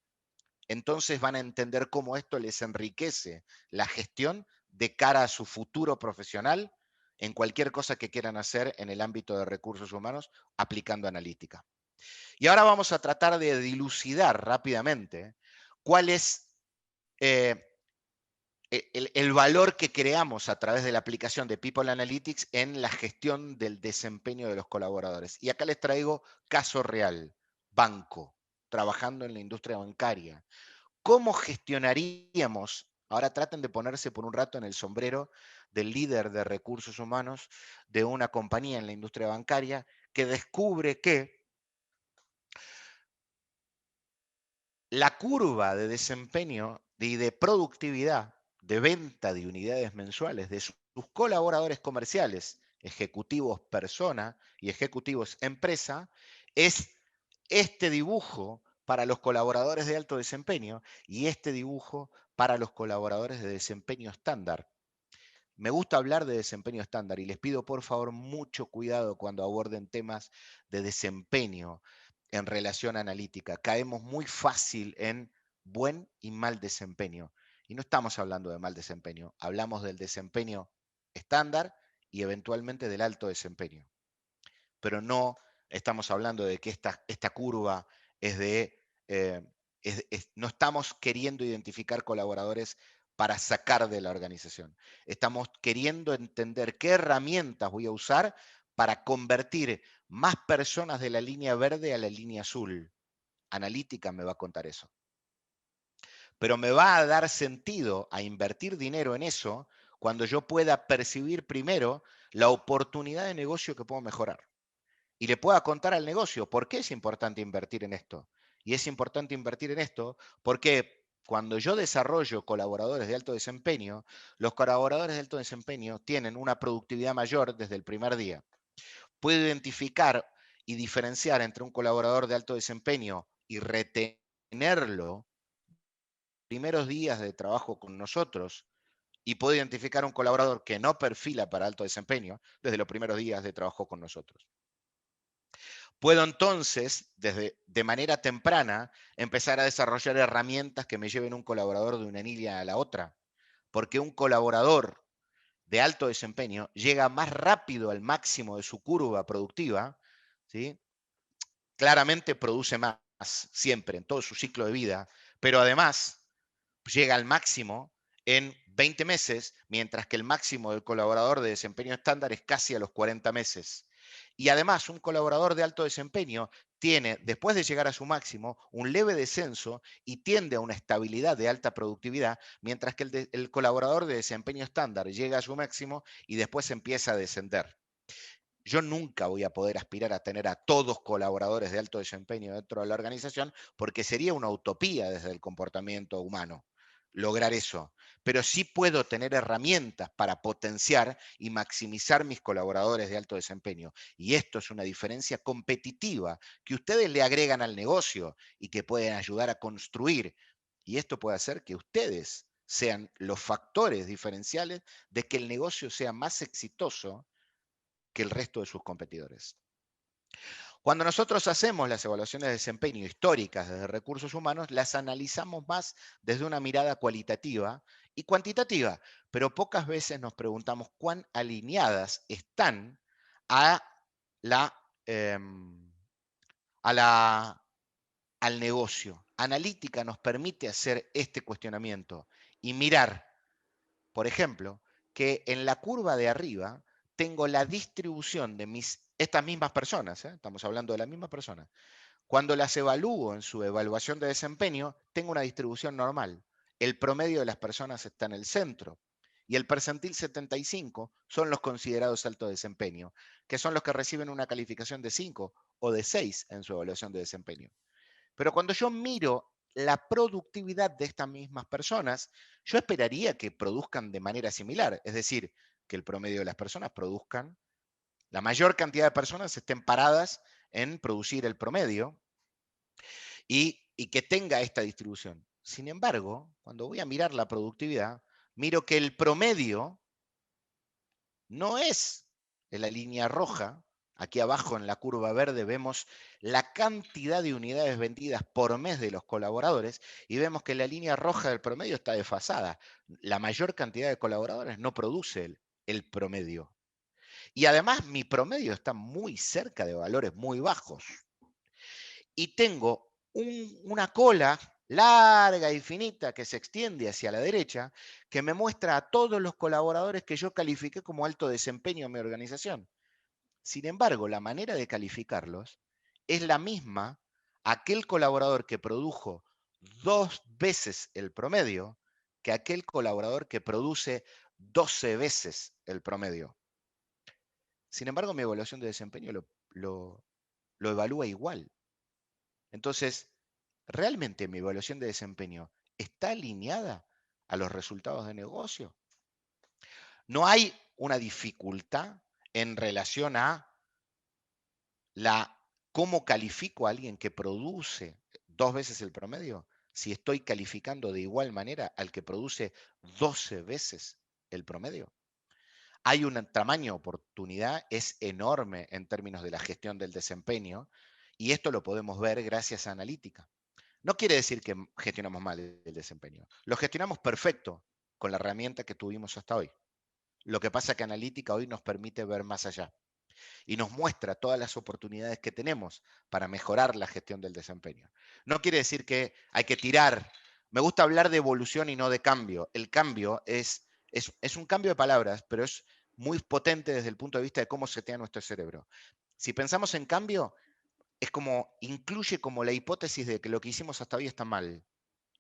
entonces van a entender cómo esto les enriquece la gestión de cara a su futuro profesional en cualquier cosa que quieran hacer en el ámbito de recursos humanos aplicando analítica. Y ahora vamos a tratar de dilucidar rápidamente cuál es el valor que creamos a través de la aplicación de People Analytics en la gestión del desempeño de los colaboradores. Y acá les traigo caso real, banco, trabajando en la industria bancaria. ¿Cómo gestionaríamos? Ahora traten de ponerse por un rato en el sombrero del líder de recursos humanos de una compañía en la industria bancaria que descubre que la curva de desempeño y de productividad de venta de unidades mensuales de sus colaboradores comerciales, ejecutivos persona y ejecutivos empresa, es este dibujo para los colaboradores de alto desempeño y este dibujo para los colaboradores de desempeño estándar. Me gusta hablar de desempeño estándar y les pido por favor mucho cuidado cuando aborden temas de desempeño en relación a analítica. Caemos muy fácil en buen y mal desempeño. Y no estamos hablando de mal desempeño, hablamos del desempeño estándar y eventualmente del alto desempeño. Pero no estamos hablando de que esta curva es de... no estamos queriendo identificar colaboradores para sacar de la organización. Estamos queriendo entender qué herramientas voy a usar para convertir más personas de la línea verde a la línea azul. Analítica me va a contar eso. Pero me va a dar sentido a invertir dinero en eso cuando yo pueda percibir primero la oportunidad de negocio que puedo mejorar. Y le pueda contar al negocio por qué es importante invertir en esto. Y es importante invertir en esto porque cuando yo desarrollo colaboradores de alto desempeño, los colaboradores de alto desempeño tienen una productividad mayor desde el primer día. Puedo identificar y diferenciar entre un colaborador de alto desempeño y retenerlo primeros días de trabajo con nosotros, y puedo identificar un colaborador que no perfila para alto desempeño desde los primeros días de trabajo con nosotros. Puedo entonces, de manera temprana, empezar a desarrollar herramientas que me lleven un colaborador de una línea a la otra, porque un colaborador de alto desempeño llega más rápido al máximo de su curva productiva, ¿sí? Claramente produce más siempre en todo su ciclo de vida, pero además llega al máximo en 20 meses, mientras que el máximo del colaborador de desempeño estándar es casi a los 40 meses. Y además, un colaborador de alto desempeño tiene, después de llegar a su máximo, un leve descenso y tiende a una estabilidad de alta productividad, mientras que el colaborador de desempeño estándar llega a su máximo y después empieza a descender. Yo nunca voy a poder aspirar a tener a todos colaboradores de alto desempeño dentro de la organización porque sería una utopía desde el comportamiento humano lograr eso. Pero sí puedo tener herramientas para potenciar y maximizar mis colaboradores de alto desempeño. Y esto es una diferencia competitiva que ustedes le agregan al negocio y que pueden ayudar a construir. Y esto puede hacer que ustedes sean los factores diferenciales de que el negocio sea más exitoso que el resto de sus competidores. Cuando nosotros hacemos las evaluaciones de desempeño históricas desde recursos humanos, las analizamos más desde una mirada cualitativa y cuantitativa, pero pocas veces nos preguntamos cuán alineadas están a la, al negocio. Analítica nos permite hacer este cuestionamiento y mirar, por ejemplo, que en la curva de arriba tengo la distribución de estas mismas personas, estamos hablando de las mismas personas. Cuando las evalúo en su evaluación de desempeño, tengo una distribución normal. El promedio de las personas está en el centro. Y el percentil 75 son los considerados alto desempeño, que son los que reciben una calificación de 5 o de 6 en su evaluación de desempeño. Pero cuando yo miro la productividad de estas mismas personas, yo esperaría que produzcan de manera similar, es decir, que el promedio de las personas produzcan, la mayor cantidad de personas estén paradas en producir el promedio y que tenga esta distribución. Sin embargo, cuando voy a mirar la productividad, miro que el promedio no es en la línea roja. Aquí abajo en la curva verde vemos la cantidad de unidades vendidas por mes de los colaboradores y vemos que la línea roja del promedio está desfasada. La mayor cantidad de colaboradores no produce el promedio. Y además mi promedio está muy cerca de valores muy bajos. Y tengo una cola larga y finita que se extiende hacia la derecha, que me muestra a todos los colaboradores que yo califiqué como alto desempeño en mi organización. Sin embargo, la manera de calificarlos es la misma aquel colaborador que produjo 2 veces el promedio que aquel colaborador que produce 12 veces el promedio. Sin embargo, mi evaluación de desempeño lo evalúa igual. Entonces, ¿realmente mi evaluación de desempeño está alineada a los resultados de negocio? No hay una dificultad en relación a cómo califico a alguien que produce 2 veces el promedio, si estoy calificando de igual manera al que produce 12 veces el promedio. Hay un tamaño de oportunidad, es enorme en términos de la gestión del desempeño, y esto lo podemos ver gracias a analítica. No quiere decir que gestionamos mal el desempeño. Lo gestionamos perfecto con la herramienta que tuvimos hasta hoy. Lo que pasa es que analítica hoy nos permite ver más allá y nos muestra todas las oportunidades que tenemos para mejorar la gestión del desempeño. No quiere decir que hay que tirar. Me gusta hablar de evolución y no de cambio. El cambio es un cambio de palabras, pero es muy potente desde el punto de vista de cómo setea nuestro cerebro. Si pensamos en cambio, es como, incluye como la hipótesis de que lo que hicimos hasta hoy está mal.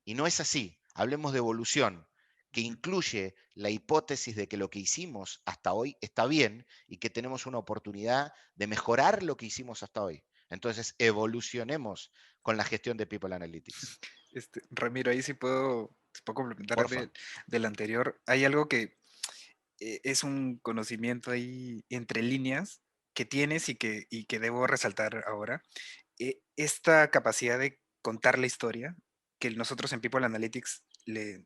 Y no es así. Hablemos de evolución, que incluye la hipótesis de que lo que hicimos hasta hoy está bien y que tenemos una oportunidad de mejorar lo que hicimos hasta hoy. Entonces, evolucionemos con la gestión de People Analytics. Ramiro, ahí sí puedo complementar Porfa. del anterior. Hay algo que es un conocimiento ahí entre líneas que tienes y que debo resaltar ahora. Esta capacidad de contar la historia, que nosotros en People Analytics le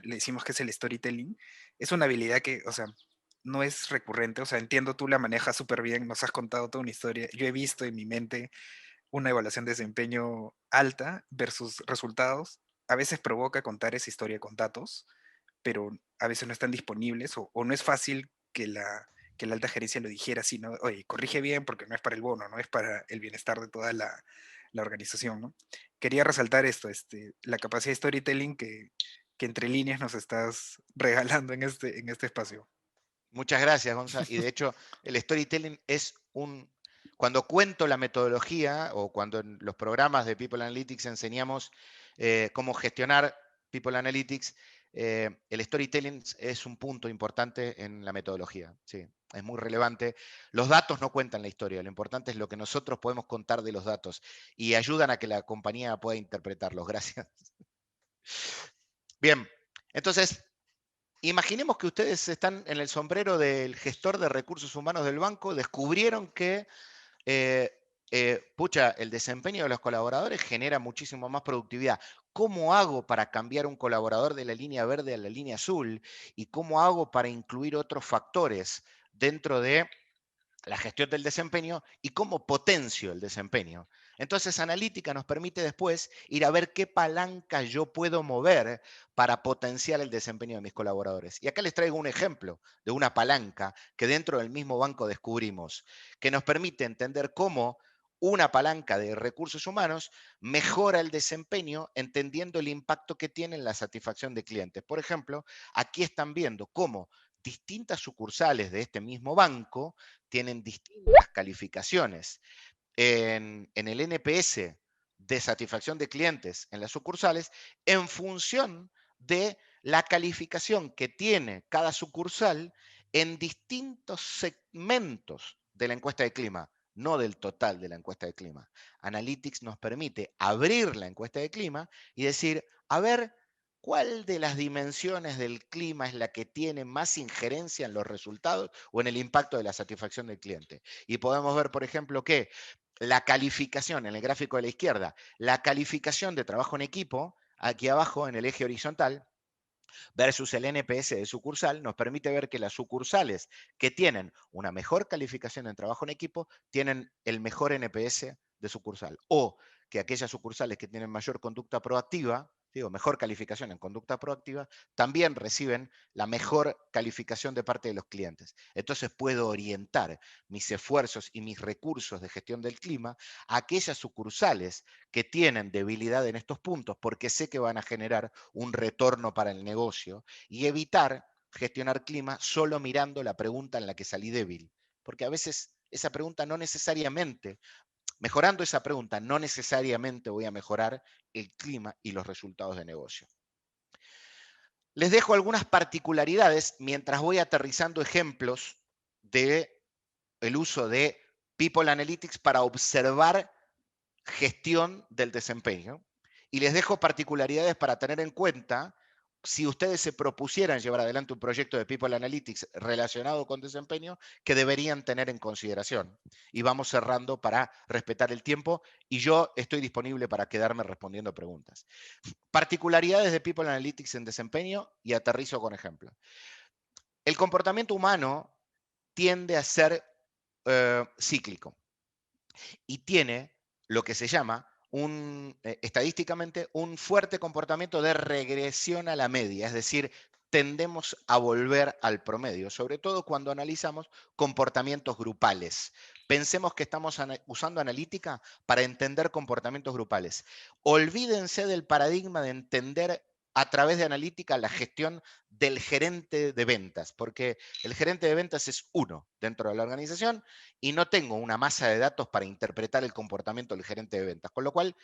decimos que es el storytelling, es una habilidad que, o sea, no es recurrente, o sea, entiendo tú la manejas súper bien, nos has contado toda una historia, yo he visto en mi mente una evaluación de desempeño alta versus resultados, a veces provoca contar esa historia con datos, pero a veces no están disponibles o no es fácil que la alta gerencia lo dijera así, ¿no? Oye, corrige bien porque no es para el bono, no es para el bienestar de toda la organización, ¿no? Quería resaltar esto, la capacidad de storytelling que entre líneas nos estás regalando en este espacio. Muchas gracias, Gonza. Y de hecho, el storytelling es cuando cuento la metodología o cuando en los programas de People Analytics enseñamos cómo gestionar People Analytics, el storytelling es un punto importante en la metodología. Sí, es muy relevante. Los datos no cuentan la historia, lo importante es lo que nosotros podemos contar de los datos y ayudan a que la compañía pueda interpretarlos. Gracias. Bien, entonces, imaginemos que ustedes están en el sombrero del gestor de recursos humanos del banco, descubrieron que pucha, el desempeño de los colaboradores genera muchísimo más productividad. ¿Cómo hago para cambiar un colaborador de la línea verde a la línea azul? ¿Y cómo hago para incluir otros factores dentro de la gestión del desempeño y cómo potencio el desempeño? Entonces, analítica nos permite después ir a ver qué palanca yo puedo mover para potenciar el desempeño de mis colaboradores. Y acá les traigo un ejemplo de una palanca que dentro del mismo banco descubrimos, que nos permite entender cómo una palanca de recursos humanos mejora el desempeño entendiendo el impacto que tiene en la satisfacción de clientes. Por ejemplo, aquí están viendo cómo distintas sucursales de este mismo banco tienen distintas calificaciones en el NPS de satisfacción de clientes en las sucursales en función de la calificación que tiene cada sucursal en distintos segmentos de la encuesta de clima, no del total de la encuesta de clima. Analytics nos permite abrir la encuesta de clima y decir, a ver, ¿cuál de las dimensiones del clima es la que tiene más injerencia en los resultados o en el impacto de la satisfacción del cliente? Y podemos ver, por ejemplo, que la calificación, en el gráfico de la izquierda, la calificación de trabajo en equipo, aquí abajo en el eje horizontal, versus el NPS de sucursal, nos permite ver que las sucursales que tienen una mejor calificación en trabajo en equipo tienen el mejor NPS de sucursal. O que aquellas sucursales que tienen mayor conducta proactiva, digo, mejor calificación en conducta proactiva, también reciben la mejor calificación de parte de los clientes. Entonces puedo orientar mis esfuerzos y mis recursos de gestión del clima a aquellas sucursales que tienen debilidad en estos puntos porque sé que van a generar un retorno para el negocio y evitar gestionar clima solo mirando la pregunta en la que salí débil. Porque a veces esa pregunta no necesariamente, mejorando esa pregunta, no necesariamente voy a mejorar el clima y los resultados de negocio. Les dejo algunas particularidades mientras voy aterrizando ejemplos de el uso de People Analytics para observar gestión del desempeño. Y les dejo particularidades para tener en cuenta si ustedes se propusieran llevar adelante un proyecto de People Analytics relacionado con desempeño que deberían tener en consideración. Y vamos cerrando para respetar el tiempo y yo estoy disponible para quedarme respondiendo preguntas. Particularidades de People Analytics en desempeño y aterrizo con ejemplo. El comportamiento humano tiende a ser cíclico y tiene lo que se llama estadísticamente un fuerte comportamiento de regresión a la media, es decir, tendemos a volver al promedio, sobre todo cuando analizamos comportamientos grupales. Pensemos que estamos usando analítica para entender comportamientos grupales. Olvídense del paradigma de entender a través de analítica la gestión del gerente de ventas, porque el gerente de ventas es uno dentro de la organización y no tengo una masa de datos para interpretar el comportamiento del gerente de ventas, con lo cual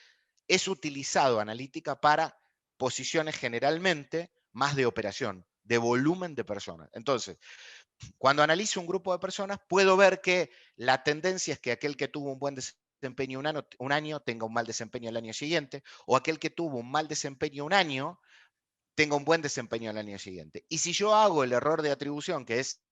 es utilizado analítica para posiciones generalmente más de operación, de volumen de personas. Entonces, cuando analizo un grupo de personas, puedo ver que la tendencia es que aquel que tuvo un buen desempeño un año tenga un mal desempeño el año siguiente, o aquel que tuvo un mal desempeño un año tenga un buen desempeño el año siguiente. Y si yo hago el error de atribución, que es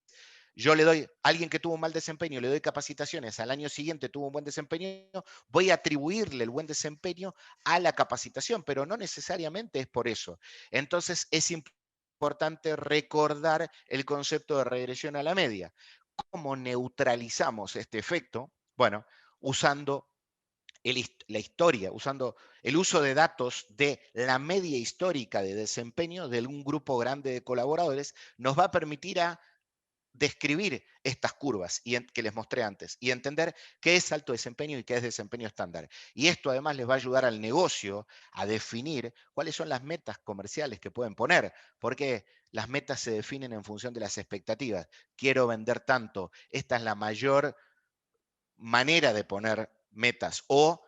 yo le doy a alguien que tuvo un mal desempeño, le doy capacitaciones, al año siguiente tuvo un buen desempeño, voy a atribuirle el buen desempeño a la capacitación, pero no necesariamente es por eso. Entonces es importante recordar el concepto de regresión a la media. ¿Cómo neutralizamos este efecto? Bueno, usando la historia, usando el uso de datos de la media histórica de desempeño de un grupo grande de colaboradores, nos va a permitir a describir estas curvas que les mostré antes y entender qué es alto desempeño y qué es desempeño estándar. Y esto además les va a ayudar al negocio a definir cuáles son las metas comerciales que pueden poner, porque las metas se definen en función de las expectativas. Quiero vender tanto, esta es la mayor manera de poner metas, o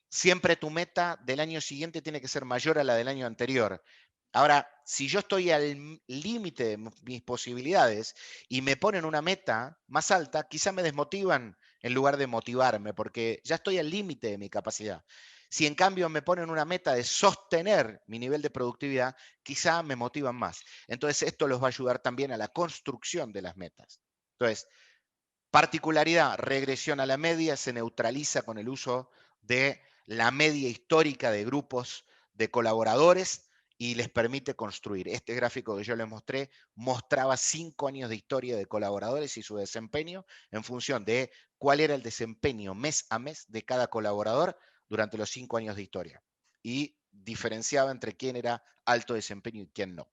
siempre tu meta del año siguiente tiene que ser mayor a la del año anterior. Ahora, si yo estoy al límite de mis posibilidades y me ponen una meta más alta, quizá me desmotivan en lugar de motivarme, porque ya estoy al límite de mi capacidad. Si en cambio me ponen una meta de sostener mi nivel de productividad, quizá me motivan más. Entonces, esto los va a ayudar también a la construcción de las metas. Entonces, particularidad, regresión a la media se neutraliza con el uso de la media histórica de grupos de colaboradores y les permite construir. Este gráfico que yo les mostré mostraba 5 años de historia de colaboradores y su desempeño en función de cuál era el desempeño mes a mes de cada colaborador durante los 5 años de historia. Y diferenciaba entre quién era alto desempeño y quién no.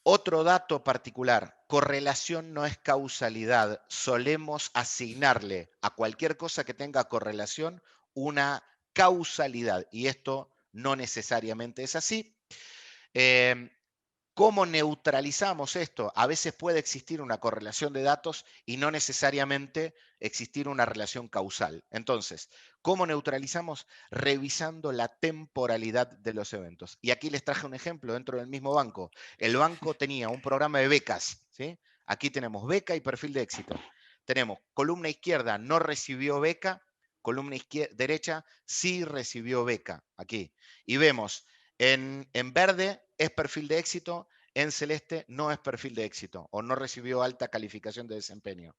Otro dato particular, correlación no es causalidad. Solemos asignarle a cualquier cosa que tenga correlación una causalidad y esto no necesariamente es así. ¿Cómo neutralizamos esto? A veces puede existir una correlación de datos y no necesariamente existir una relación causal. Entonces, ¿cómo neutralizamos? Revisando la temporalidad de los eventos. Y aquí les traje un ejemplo dentro del mismo banco. El banco tenía un programa de becas, ¿sí? Aquí tenemos beca y perfil de éxito. Tenemos columna izquierda, no recibió beca, columna derecha, sí recibió beca, aquí. Y vemos en verde es perfil de éxito, en celeste no es perfil de éxito o no recibió alta calificación de desempeño.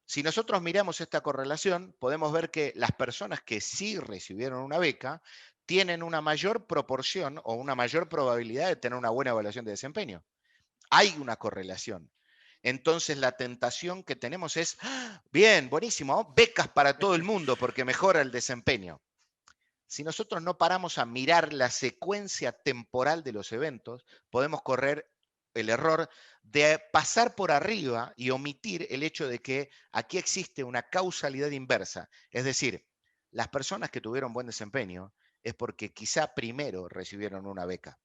Si nosotros miramos esta correlación, podemos ver que las personas que sí recibieron una beca tienen una mayor proporción o una mayor probabilidad de tener una buena evaluación de desempeño. Hay una correlación. Entonces la tentación que tenemos es, bien, buenísimo, becas para todo el mundo porque mejora el desempeño. Si nosotros no paramos a mirar la secuencia temporal de los eventos, podemos correr el error de pasar por arriba y omitir el hecho de que aquí existe una causalidad inversa. Es decir, las personas que tuvieron buen desempeño es porque quizá primero recibieron una beca.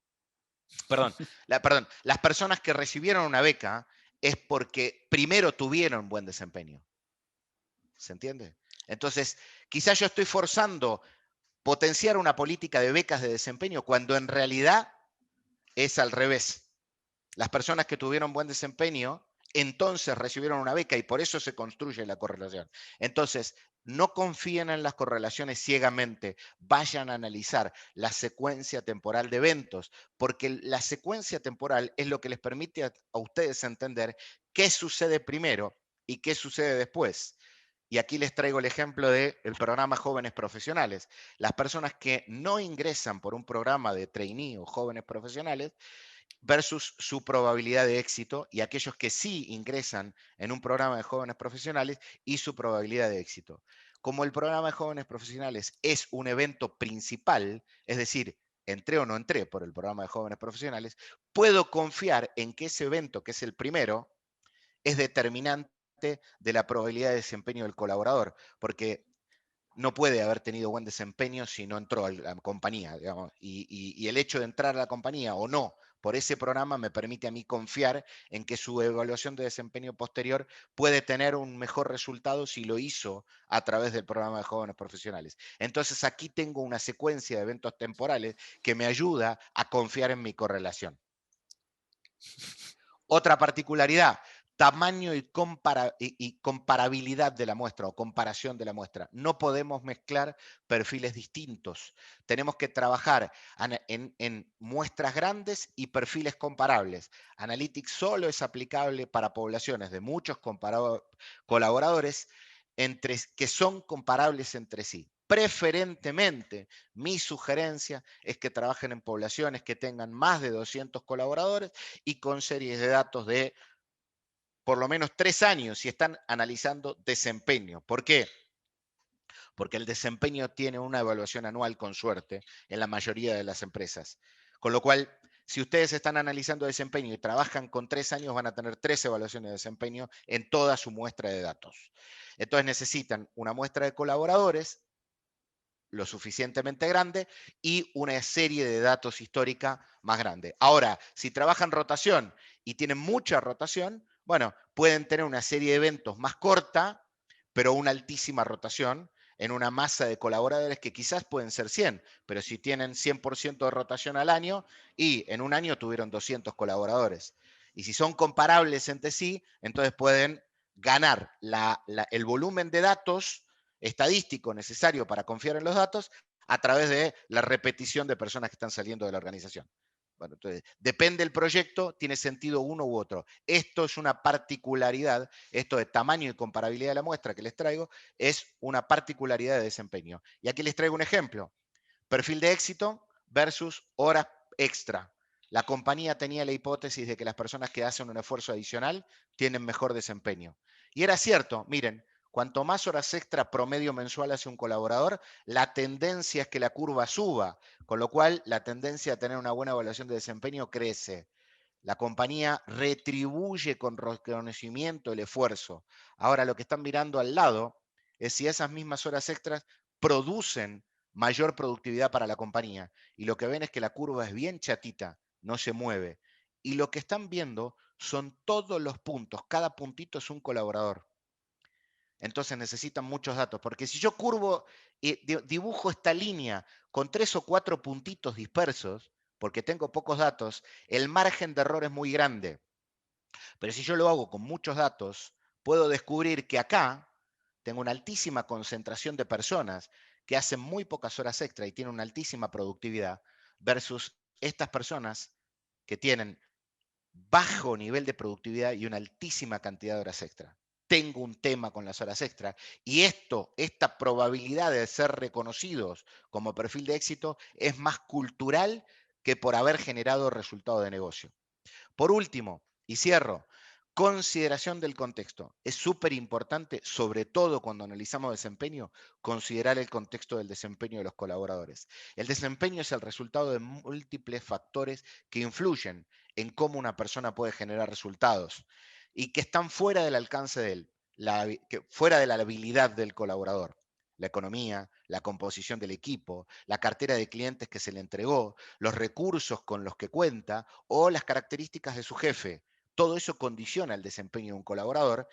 Perdón, las personas que recibieron una beca es porque primero tuvieron buen desempeño. ¿Se entiende? Entonces, quizá yo estoy forzando potenciar una política de becas de desempeño cuando en realidad es al revés. Las personas que tuvieron buen desempeño entonces recibieron una beca y por eso se construye la correlación. Entonces, no confíen en las correlaciones ciegamente, vayan a analizar la secuencia temporal de eventos, porque la secuencia temporal es lo que les permite a ustedes entender qué sucede primero y qué sucede después. Y aquí les traigo el ejemplo del programa Jóvenes Profesionales. Las personas que no ingresan por un programa de trainee o jóvenes profesionales versus su probabilidad de éxito y aquellos que sí ingresan en un programa de jóvenes profesionales y su probabilidad de éxito. Como el programa de jóvenes profesionales es un evento principal, es decir, entré o no entré por el programa de jóvenes profesionales, puedo confiar en que ese evento, que es el primero, es determinante de la probabilidad de desempeño del colaborador, porque no puede haber tenido buen desempeño si no entró a la compañía, digamos, y el hecho de entrar a la compañía o no por ese programa me permite a mí confiar en que su evaluación de desempeño posterior puede tener un mejor resultado si lo hizo a través del programa de jóvenes profesionales. Entonces aquí tengo una secuencia de eventos temporales que me ayuda a confiar en mi correlación. Otra particularidad, tamaño y comparabilidad de la muestra o comparación de la muestra. No podemos mezclar perfiles distintos. Tenemos que trabajar en muestras grandes y perfiles comparables. Analytics solo es aplicable para poblaciones de muchos colaboradores que son comparables entre sí. Preferentemente, mi sugerencia es que trabajen en poblaciones que tengan más de 200 colaboradores y con series de datos de por lo menos 3 años si están analizando desempeño. ¿Por qué? Porque el desempeño tiene una evaluación anual con suerte en la mayoría de las empresas. Con lo cual, si ustedes están analizando desempeño y trabajan con 3 años, van a tener 3 evaluaciones de desempeño en toda su muestra de datos. Entonces necesitan una muestra de colaboradores lo suficientemente grande y una serie de datos histórica más grande. Ahora, si trabajan rotación y tienen mucha rotación, bueno, pueden tener una serie de eventos más corta, pero una altísima rotación en una masa de colaboradores que quizás pueden ser 100, pero si tienen 100% de rotación al año y en un año tuvieron 200 colaboradores. Y si son comparables entre sí, entonces pueden ganar el volumen de datos estadístico necesario para confiar en los datos a través de la repetición de personas que están saliendo de la organización. Bueno, entonces, depende del proyecto, tiene sentido uno u otro. Esto es una particularidad, esto de tamaño y comparabilidad de la muestra que les traigo, es una particularidad de desempeño. Y aquí les traigo un ejemplo. Perfil de éxito versus horas extra. La compañía tenía la hipótesis de que las personas que hacen un esfuerzo adicional tienen mejor desempeño. Y era cierto, miren, cuanto más horas extra promedio mensual hace un colaborador, la tendencia es que la curva suba, con lo cual la tendencia a tener una buena evaluación de desempeño crece. La compañía retribuye con reconocimiento el esfuerzo. Ahora lo que están mirando al lado es si esas mismas horas extras producen mayor productividad para la compañía. Y lo que ven es que la curva es bien chatita, no se mueve. Y lo que están viendo son todos los puntos, cada puntito es un colaborador. Entonces necesitan muchos datos, porque si yo curvo y dibujo esta línea con 3 o 4 puntitos dispersos, porque tengo pocos datos, el margen de error es muy grande. Pero si yo lo hago con muchos datos, puedo descubrir que acá tengo una altísima concentración de personas que hacen muy pocas horas extra y tienen una altísima productividad, versus estas personas que tienen bajo nivel de productividad y una altísima cantidad de horas extra. Tengo un tema con las horas extra y esta probabilidad de ser reconocidos como perfil de éxito es más cultural que por haber generado resultado de negocio. Por último, y cierro, consideración del contexto. Es súper importante, sobre todo cuando analizamos desempeño, considerar el contexto del desempeño de los colaboradores. El desempeño es el resultado de múltiples factores que influyen en cómo una persona puede generar resultados y que están fuera del alcance de él, fuera de la habilidad del colaborador. La economía, la composición del equipo, la cartera de clientes que se le entregó, los recursos con los que cuenta o las características de su jefe. Todo eso condiciona el desempeño de un colaborador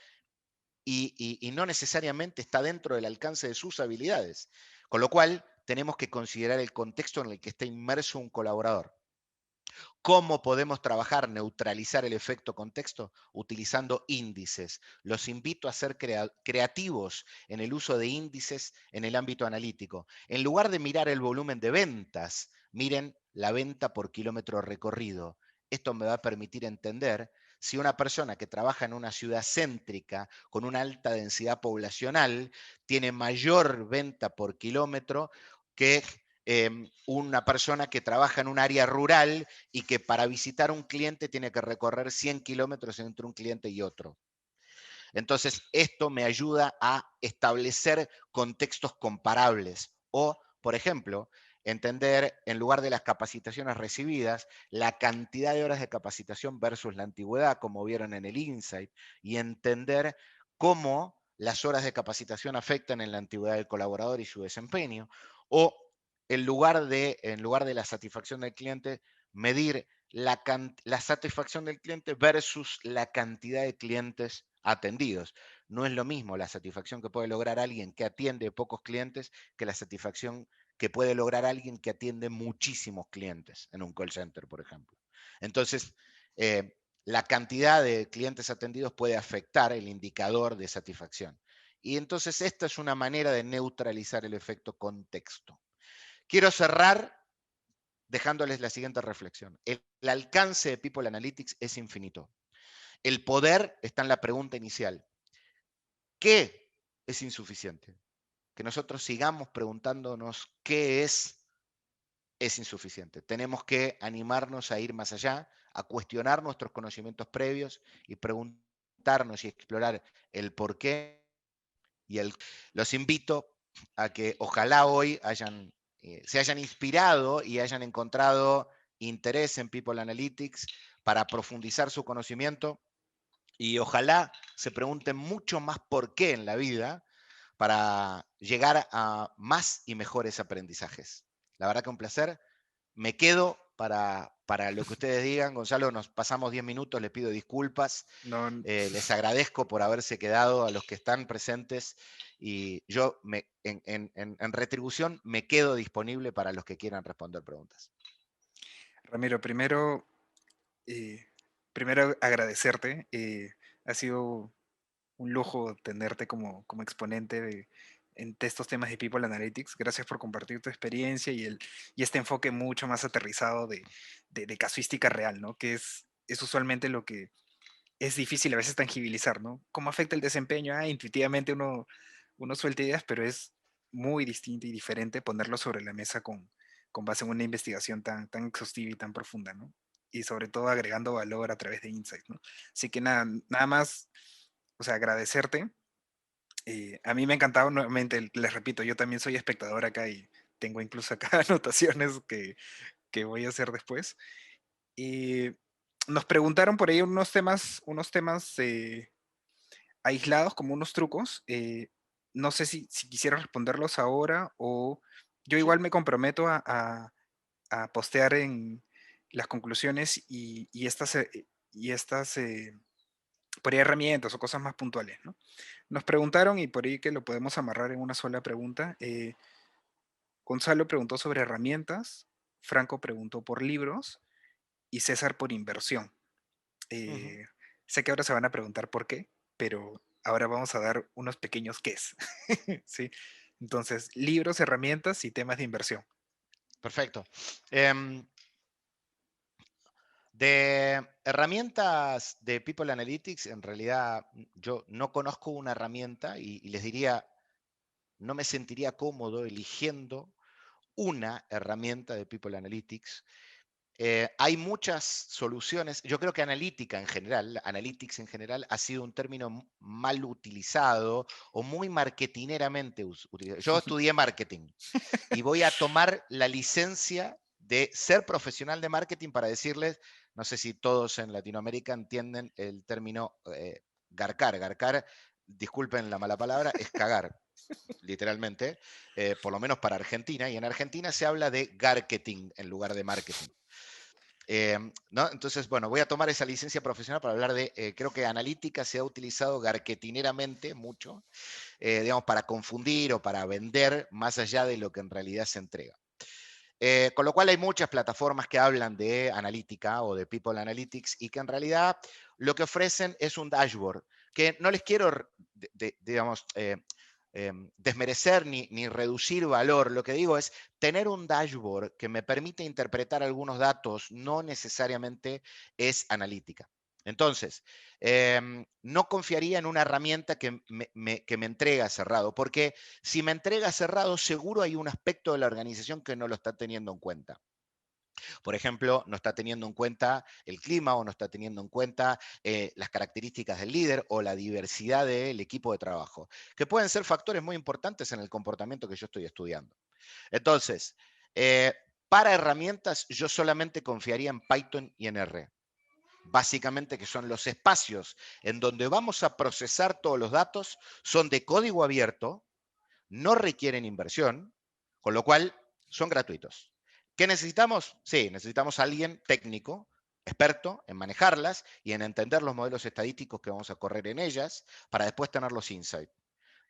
y no necesariamente está dentro del alcance de sus habilidades. Con lo cual, tenemos que considerar el contexto en el que está inmerso un colaborador. ¿Cómo podemos trabajar, neutralizar el efecto contexto? Utilizando índices. Los invito a ser creativos en el uso de índices en el ámbito analítico. En lugar de mirar el volumen de ventas, miren la venta por kilómetro recorrido. Esto me va a permitir entender si una persona que trabaja en una ciudad céntrica con una alta densidad poblacional tiene mayor venta por kilómetro que una persona que trabaja en un área rural y que para visitar un cliente tiene que recorrer 100 kilómetros entre un cliente y otro. Entonces, esto me ayuda a establecer contextos comparables o, por ejemplo, entender, en lugar de las capacitaciones recibidas, la cantidad de horas de capacitación versus la antigüedad, como vieron en el Insight, y entender cómo las horas de capacitación afectan en la antigüedad del colaborador y su desempeño, o en lugar de la satisfacción del cliente, medir la satisfacción del cliente versus la cantidad de clientes atendidos. No es lo mismo la satisfacción que puede lograr alguien que atiende pocos clientes que la satisfacción que puede lograr alguien que atiende muchísimos clientes en un call center, por ejemplo. Entonces, la cantidad de clientes atendidos puede afectar el indicador de satisfacción. Y entonces esta es una manera de neutralizar el efecto contexto. Quiero cerrar dejándoles la siguiente reflexión. El alcance de People Analytics es infinito. El poder está en la pregunta inicial. ¿Qué es insuficiente? Que nosotros sigamos preguntándonos qué es insuficiente. Tenemos que animarnos a ir más allá, a cuestionar nuestros conocimientos previos y preguntarnos y explorar el por qué. Los invito a que ojalá hoy se hayan inspirado y hayan encontrado interés en People Analytics para profundizar su conocimiento y ojalá se pregunten mucho más por qué en la vida para llegar a más y mejores aprendizajes. La verdad que un placer. Me quedo para lo que ustedes digan. Gonzalo, nos pasamos 10 minutos, les pido disculpas. No, Les agradezco por haberse quedado a los que están presentes y yo en retribución me quedo disponible para los que quieran responder preguntas. Ramiro, eh, primero agradecerte. Ha sido un lujo tenerte como exponente en estos temas de People Analytics. Gracias por compartir tu experiencia y este enfoque mucho más aterrizado de casuística real, ¿no? Que es usualmente lo que es difícil a veces tangibilizar, ¿no? ¿Cómo afecta el desempeño? Intuitivamente uno suelta ideas, pero es muy distinto y diferente ponerlo sobre la mesa con base en una investigación tan exhaustiva y tan profunda, ¿no? Y sobre todo agregando valor a través de insights, ¿no? Así que nada más, o sea, agradecerte. A mí me ha encantado, nuevamente, les repito, yo también soy espectador acá y tengo incluso acá anotaciones que voy a hacer después. Y nos preguntaron por ahí unos temas aislados, como unos trucos. No sé si quisiera responderlos ahora o yo Sí. igual me comprometo a postear en las conclusiones y estas por ahí herramientas o cosas más puntuales, ¿no? Nos preguntaron y por ahí que lo podemos amarrar en una sola pregunta. Gonzalo preguntó sobre herramientas, Franco preguntó por libros y César por inversión. Ujú. Eh, Sé que ahora se van a preguntar por qué, pero ahora vamos a dar unos pequeños qués. ¿Sí? Entonces, libros, herramientas y temas de inversión. Perfecto. De herramientas de People Analytics, en realidad yo no conozco una herramienta y les diría, no me sentiría cómodo eligiendo una herramienta de People Analytics. Hay muchas soluciones. Yo creo que analytics en general, ha sido un término mal utilizado o muy marketineramente utilizado. Yo estudié marketing y voy a tomar la licencia de ser profesional de marketing para decirles, no sé si todos en Latinoamérica entienden el término garcar. Garcar, disculpen la mala palabra, es cagar, literalmente, por lo menos para Argentina. Y en Argentina se habla de garketing en lugar de marketing. ¿No? Entonces, bueno, voy a tomar esa licencia profesional para hablar de, creo que analítica se ha utilizado garquetineramente mucho, digamos, para confundir o para vender más allá de lo que en realidad se entrega. Con lo cual hay muchas plataformas que hablan de analítica o de People Analytics y que en realidad lo que ofrecen es un dashboard, que no les quiero, digamos, desmerecer ni reducir valor. Lo que digo es tener un dashboard que me permite interpretar algunos datos no necesariamente es analítica. Entonces, no confiaría en una herramienta que me entrega cerrado, porque si me entrega cerrado, seguro hay un aspecto de la organización que no lo está teniendo en cuenta. Por ejemplo, no está teniendo en cuenta el clima o no está teniendo en cuenta las características del líder o la diversidad del equipo de trabajo, que pueden ser factores muy importantes en el comportamiento que yo estoy estudiando. Entonces, para herramientas, yo solamente confiaría en Python y en R. Básicamente, que son los espacios en donde vamos a procesar todos los datos, son de código abierto, no requieren inversión, con lo cual son gratuitos. ¿Qué necesitamos? Sí, necesitamos a alguien técnico, experto en manejarlas y en entender los modelos estadísticos que vamos a correr en ellas para después tener los insights.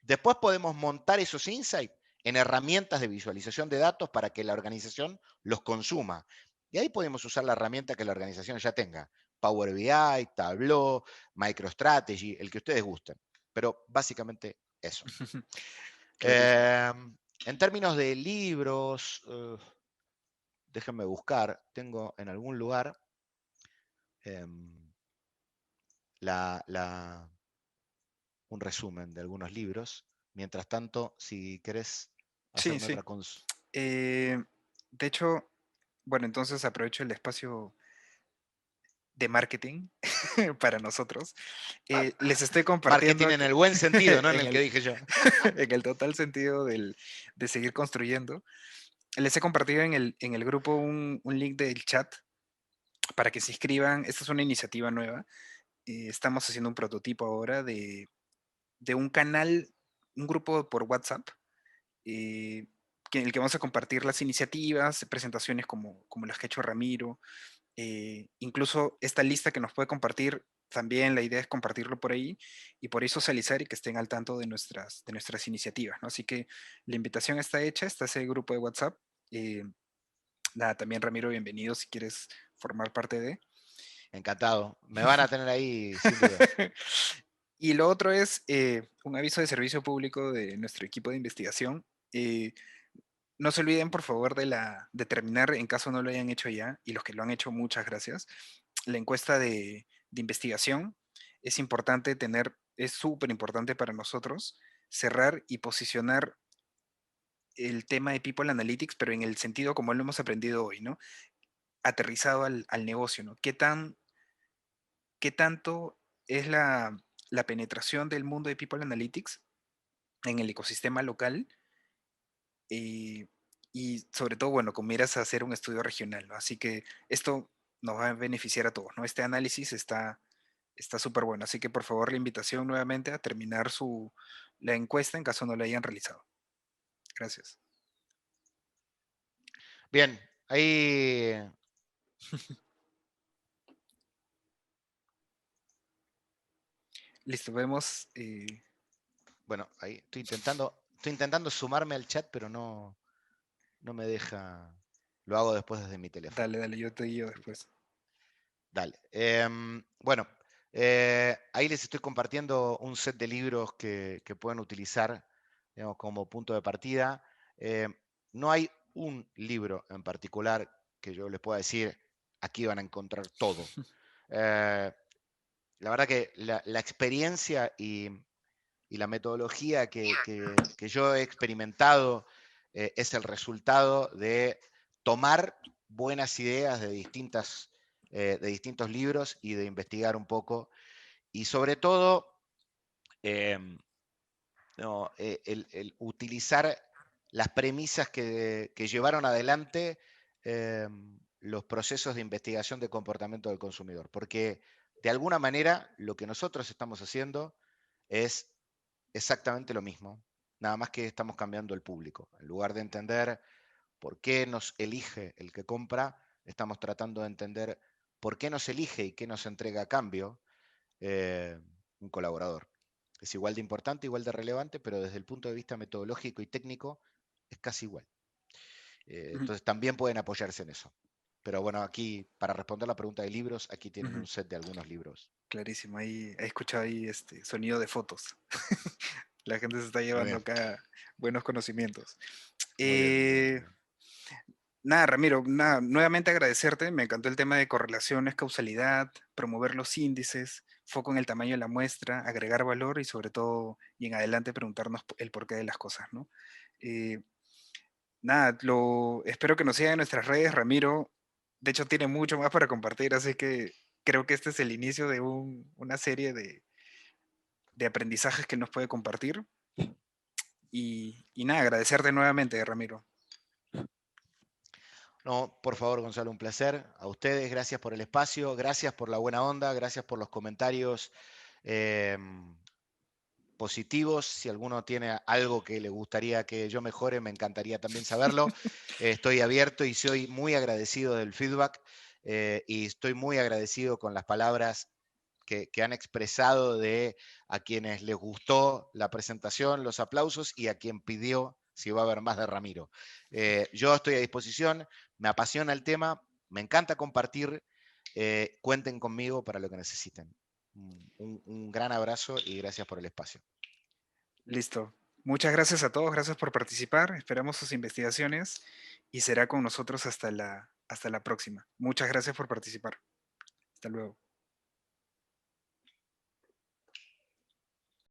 Después podemos montar esos insights en herramientas de visualización de datos para que la organización los consuma. Y ahí podemos usar la herramienta que la organización ya tenga. Power BI, Tableau, MicroStrategy, el que ustedes gusten. Pero básicamente eso. En términos de libros, déjenme buscar, tengo en algún lugar un resumen de algunos libros. Mientras tanto, si querés Sí, hacerme sí. otra consulta. De hecho, bueno, entonces aprovecho el espacio de marketing para nosotros. Les estoy compartiendo Marketing en el buen sentido, no en en el que el, dije yo. en el total sentido de seguir construyendo. Les he compartido en el grupo un link del chat para que se inscriban. Esta es una iniciativa nueva. Estamos haciendo un prototipo ahora de un canal, un grupo por WhatsApp, eh, en el que vamos a compartir las iniciativas, presentaciones como las que ha hecho Ramiro, incluso esta lista que nos puede compartir, también la idea es compartirlo por ahí y por ahí socializar y que estén al tanto de nuestras iniciativas, ¿no? Así que la invitación está hecha, está ese grupo de WhatsApp. Nada, también Ramiro, bienvenido si quieres formar parte de. Encantado. Me van a tener ahí sin duda. Y lo otro es un aviso de servicio público de nuestro equipo de investigación. No se olviden, por favor, de terminar, en caso no lo hayan hecho ya, y los que lo han hecho, muchas gracias. La encuesta de investigación es importante tener, es súper importante para nosotros cerrar y posicionar el tema de People Analytics, pero en el sentido como lo hemos aprendido hoy, ¿no? Aterrizado al negocio, ¿no? ¿Qué tanto es la penetración del mundo de People Analytics en el ecosistema local? Y sobre todo, bueno, con miras a hacer un estudio regional, ¿no? Así que esto nos va a beneficiar a todos, ¿no? Este análisis está súper bueno, así que por favor la invitación nuevamente a terminar la encuesta en caso no la hayan realizado. Gracias. Bien, ahí Listo, vemos. bueno, ahí estoy intentando sumarme al chat, pero no me deja. Lo hago después desde mi teléfono. Dale, yo te guío después. Dale. Bueno, ahí les estoy compartiendo un set de libros que pueden utilizar, digamos, como punto de partida. No hay un libro en particular que yo les pueda decir, aquí van a encontrar todo. La verdad que la experiencia y la metodología que yo he experimentado es el resultado de tomar buenas ideas de distintos libros y de investigar un poco. Y sobre todo, el utilizar las premisas que llevaron adelante los procesos de investigación de comportamiento del consumidor. Porque de alguna manera lo que nosotros estamos haciendo es exactamente lo mismo, nada más que estamos cambiando el público. En lugar de entender por qué nos elige el que compra, estamos tratando de entender por qué nos elige y qué nos entrega a cambio un colaborador. Es igual de importante, igual de relevante, pero desde el punto de vista metodológico y técnico es casi igual. Entonces también pueden apoyarse en eso. Pero bueno, aquí, para responder la pregunta de libros, aquí tienen un set de algunos libros. Clarísimo, ahí he escuchado ahí sonido de fotos. La gente se está Muy llevando bien. acá buenos conocimientos. Muy bien, muy bien, muy bien. Nada, Ramiro, nuevamente agradecerte. Me encantó el tema de correlaciones, causalidad, promover los índices, foco en el tamaño de la muestra, agregar valor y sobre todo, y en adelante preguntarnos el porqué de las cosas, ¿no? Nada, espero que nos sigan en nuestras redes, Ramiro. De hecho, tiene mucho más para compartir, así que creo que este es el inicio de una serie de aprendizajes que nos puede compartir. Y nada, agradecerte nuevamente, Ramiro. No, por favor, Gonzalo, un placer. A ustedes, gracias por el espacio, gracias por la buena onda, gracias por los comentarios positivos. Si alguno tiene algo que le gustaría que yo mejore, me encantaría también saberlo. Estoy abierto y soy muy agradecido del feedback y estoy muy agradecido con las palabras que han expresado de a quienes les gustó la presentación, los aplausos y a quien pidió si va a haber más de Ramiro. Yo estoy a disposición, me apasiona el tema, me encanta compartir, cuenten conmigo para lo que necesiten. Un gran abrazo y gracias por el espacio. Listo. Muchas gracias a todos, gracias por participar. Esperamos sus investigaciones y será con nosotros hasta la próxima. Muchas gracias por participar. Hasta luego.